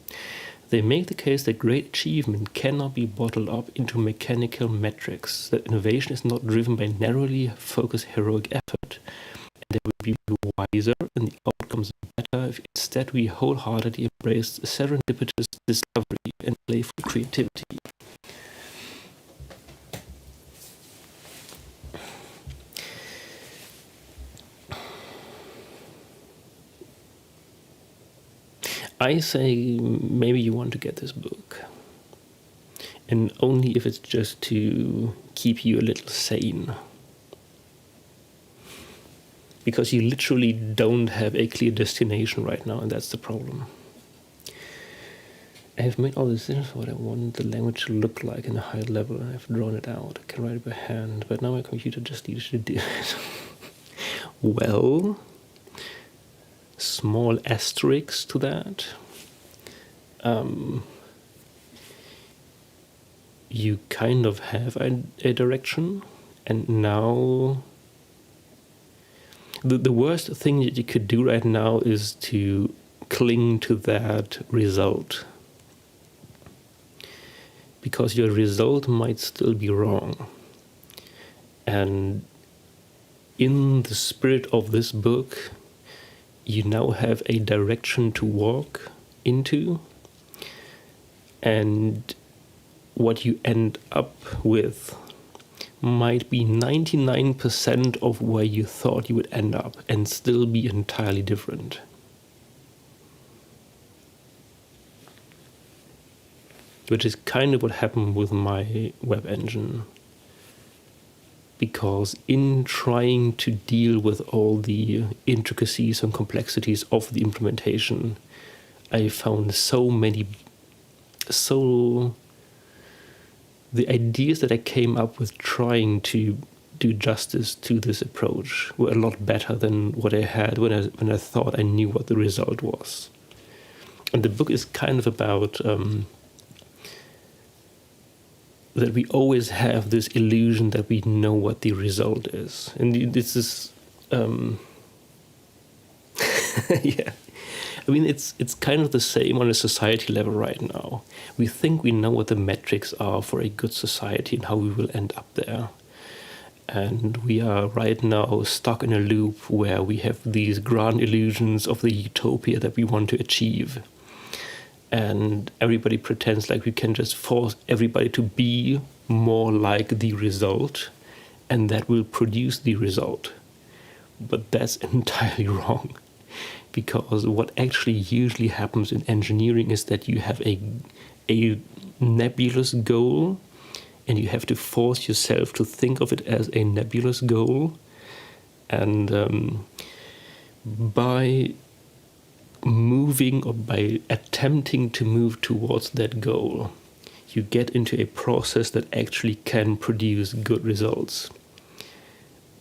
They make the case that great achievement cannot be bottled up into mechanical metrics, that innovation is not driven by narrowly focused heroic effort, and that we would be wiser and the outcomes better if instead we wholeheartedly embraced serendipitous discovery and playful creativity. I say maybe you want to get this book, and only if it's just to keep you a little sane. Because you literally don't have a clear destination right now, and that's the problem. I have made all the decisions for what I want the language to look like in a high level, and I've drawn it out. I can write it by hand, but now my computer just needs to do it. Well, small asterisk to that. You kind of have a direction, and now the worst thing that you could do right now is to cling to that result, because your result might still be wrong. And in the spirit of this book, you now have a direction to walk into, and what you end up with might be 99% of where you thought you would end up and still be entirely different. Which is kind of what happened with my web engine. Because in trying to deal with all the intricacies and complexities of the implementation, I found the ideas that I came up with trying to do justice to this approach were a lot better than what I had when I thought I knew what the result was. And the book is kind of about that we always have this illusion that we know what the result is. And this is, yeah. I mean, it's kind of the same on a society level right now. We think we know what the metrics are for a good society and how we will end up there. And we are right now stuck in a loop where we have these grand illusions of the utopia that we want to achieve. And everybody pretends like we can just force everybody to be more like the result, and that will produce the result. But that's entirely wrong. Because what actually usually happens in engineering is that you have a nebulous goal, and you have to force yourself to think of it as a nebulous goal. And by moving or by attempting to move towards that goal, you get into a process that actually can produce good results.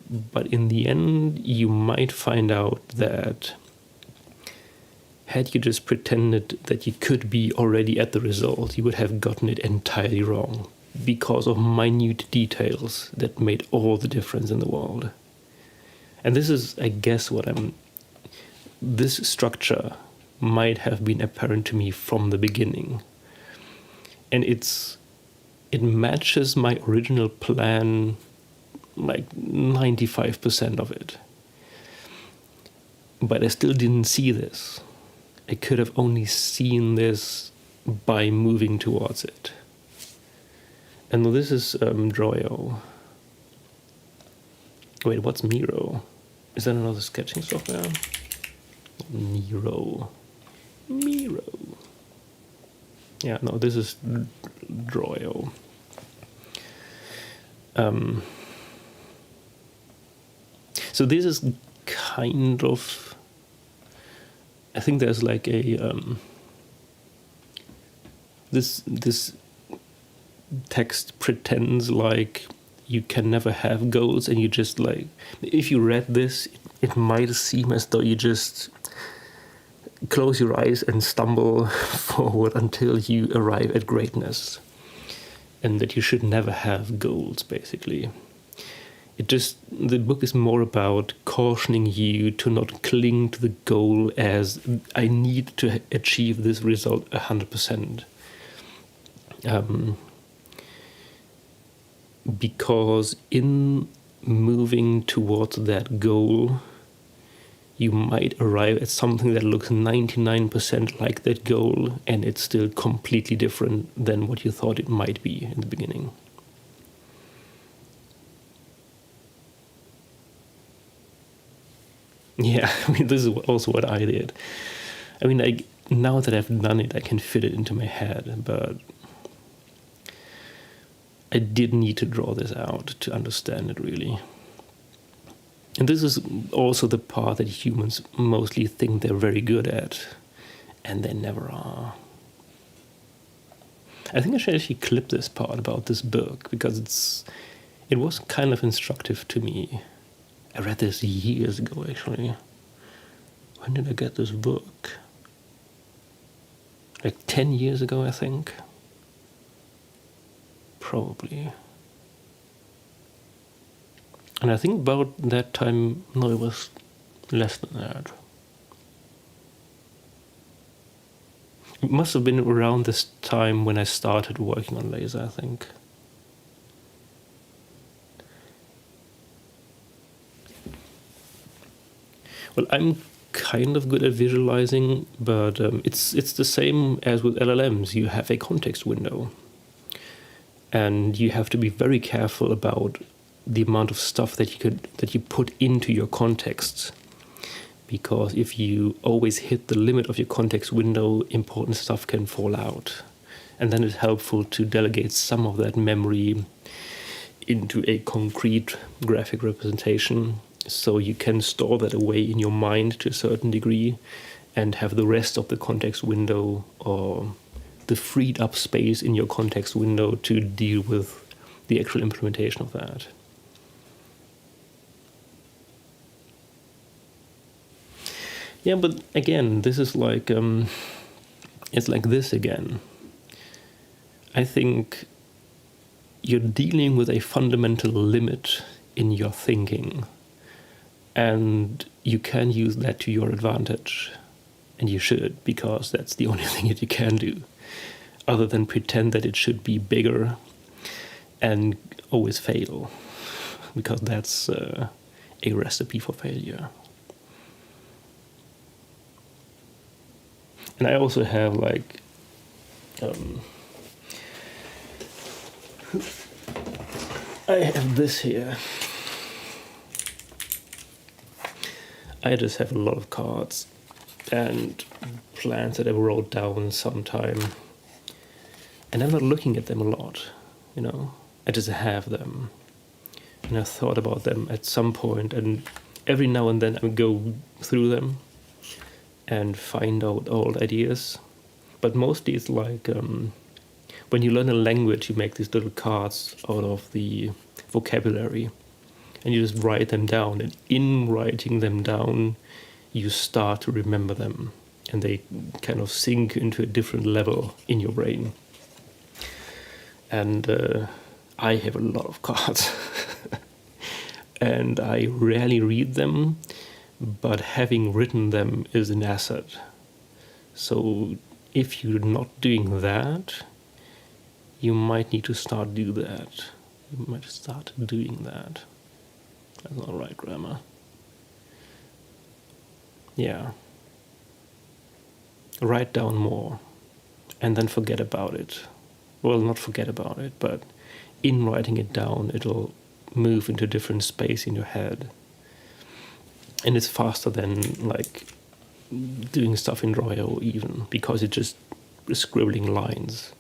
But in the end, you might find out that had you just pretended that you could be already at the result, you would have gotten it entirely wrong because of minute details that made all the difference in the world. And this is, I guess, this structure might have been apparent to me from the beginning. And it matches my original plan, like 95% of it. But I still didn't see this. I could have only seen this by moving towards it. And this is Droyo. Wait, what's Miro? Is that another sketching software? Miro. Yeah, no, this is Droyo. So this is kind of, I think there's like a this text pretends like you can never have goals, and you just like, if you read this, it might seem as though you just close your eyes and stumble forward until you arrive at greatness, and that you should never have goals, basically. The book is more about cautioning you to not cling to the goal as I need to achieve this result 100%. Because in moving towards that goal, you might arrive at something that looks 99% like that goal, and it's still completely different than what you thought it might be in the beginning. Yeah, I mean, this is also what I did. I mean, now that I've done it, I can fit it into my head, but I did need to draw this out to understand it, really. And this is also the part that humans mostly think they're very good at, and they never are. I think I should actually clip this part about this book, because it was kind of instructive to me. I read this years ago, actually. When did I get this book? Like 10 years ago, I think. Probably. And I think about that time, no, it was less than that. It must have been around this time when I started working on laser, I think. Well, I'm kind of good at visualizing, but it's the same as with LLMs. You have a context window, and you have to be very careful about the amount of stuff that you put into your context, because if you always hit the limit of your context window, important stuff can fall out, and then it's helpful to delegate some of that memory into a concrete graphic representation, so you can store that away in your mind to a certain degree and have the rest of the context window or the freed up space in your context window to deal with the actual implementation of that. Yeah, but again, this is like, it's like this again. I think you're dealing with a fundamental limit in your thinking, and you can use that to your advantage, and you should, because that's the only thing that you can do, other than pretend that it should be bigger and always fail, because that's a recipe for failure. And I also have like I have this here. I just have a lot of cards and plans that I wrote down sometime, and I'm not looking at them a lot, you know. I just have them, and I thought about them at some point, and every now and then I would go through them and find out old ideas. But mostly it's like when you learn a language, you make these little cards out of the vocabulary, and you just write them down, and in writing them down you start to remember them, and they kind of sink into a different level in your brain. And I have a lot of cards and I rarely read them, but having written them is an asset. So if you're not doing that, you might need to start do that. You might start doing that. That's not right grammar. Yeah. Write down more and then forget about it. Well, not forget about it, but in writing it down, it'll move into a different space in your head. And it's faster than like doing stuff in Royo even, because it's just scribbling lines.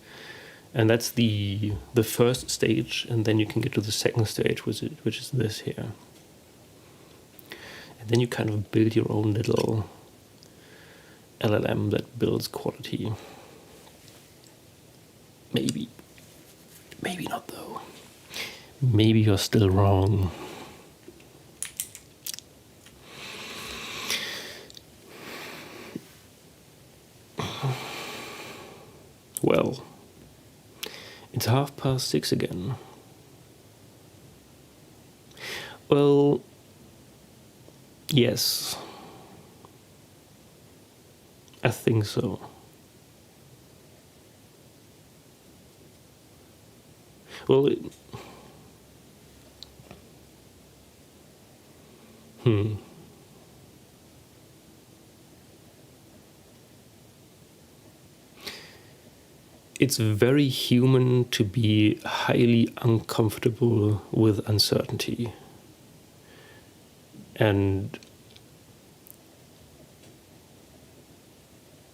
And that's the first stage, and then you can get to the second stage, which is this here. And then you kind of build your own little LLM that builds quality. Maybe. Maybe not though. Maybe you're still wrong. Well, it's 6:30 again. Well, yes. I think so. Well, It's very human to be highly uncomfortable with uncertainty. And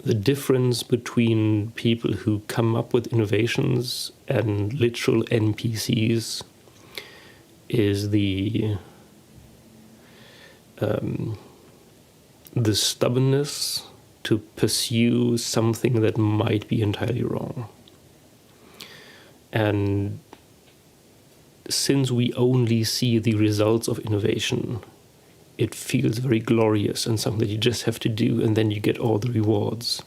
the difference between people who come up with innovations and literal NPCs is the stubbornness to pursue something that might be entirely wrong. And since we only see the results of innovation it feels very glorious and something that you just have to do, and then you get all the rewards.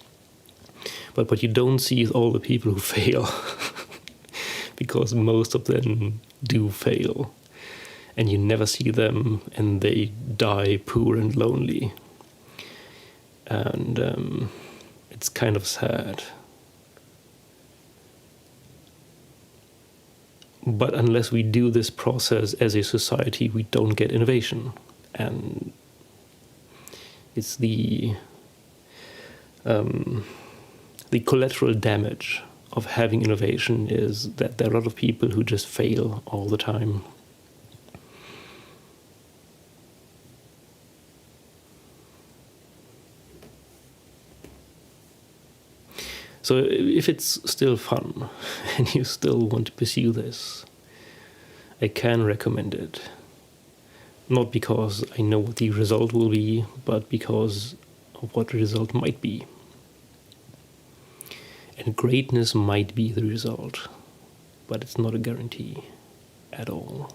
But what you don't see is all the people who fail, because most of them do fail, and you never see them, and they die poor and lonely. And it's kind of sad. But unless we do this process as a society, we don't get innovation. And it's the collateral damage of having innovation is that there are a lot of people who just fail all the time. So if it's still fun and you still want to pursue this, I can recommend it. Not because I know what the result will be, but because of what the result might be. And greatness might be the result, but it's not a guarantee at all.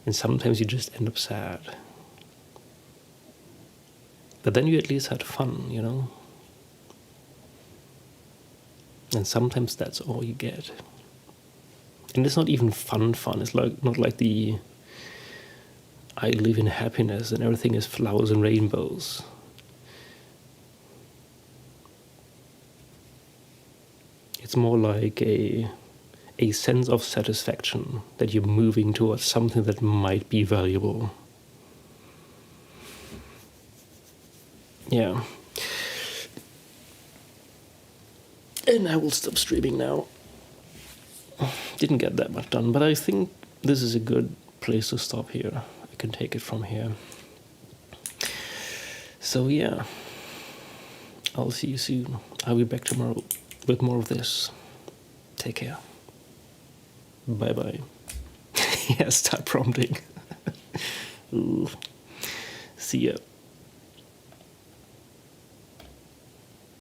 And sometimes you just end up sad. But then you at least had fun, you know? And sometimes that's all you get. And it's not even fun. It's like not like the I live in happiness and everything is flowers and rainbows. It's more like a sense of satisfaction that you're moving towards something that might be valuable. Yeah. And I will stop streaming now. Didn't get that much done, but I think this is a good place to stop here. I can take it from here. So yeah, I'll see you soon. I'll be back tomorrow with more of this. Take care. Bye-bye. Yeah, start prompting. Ooh. See ya.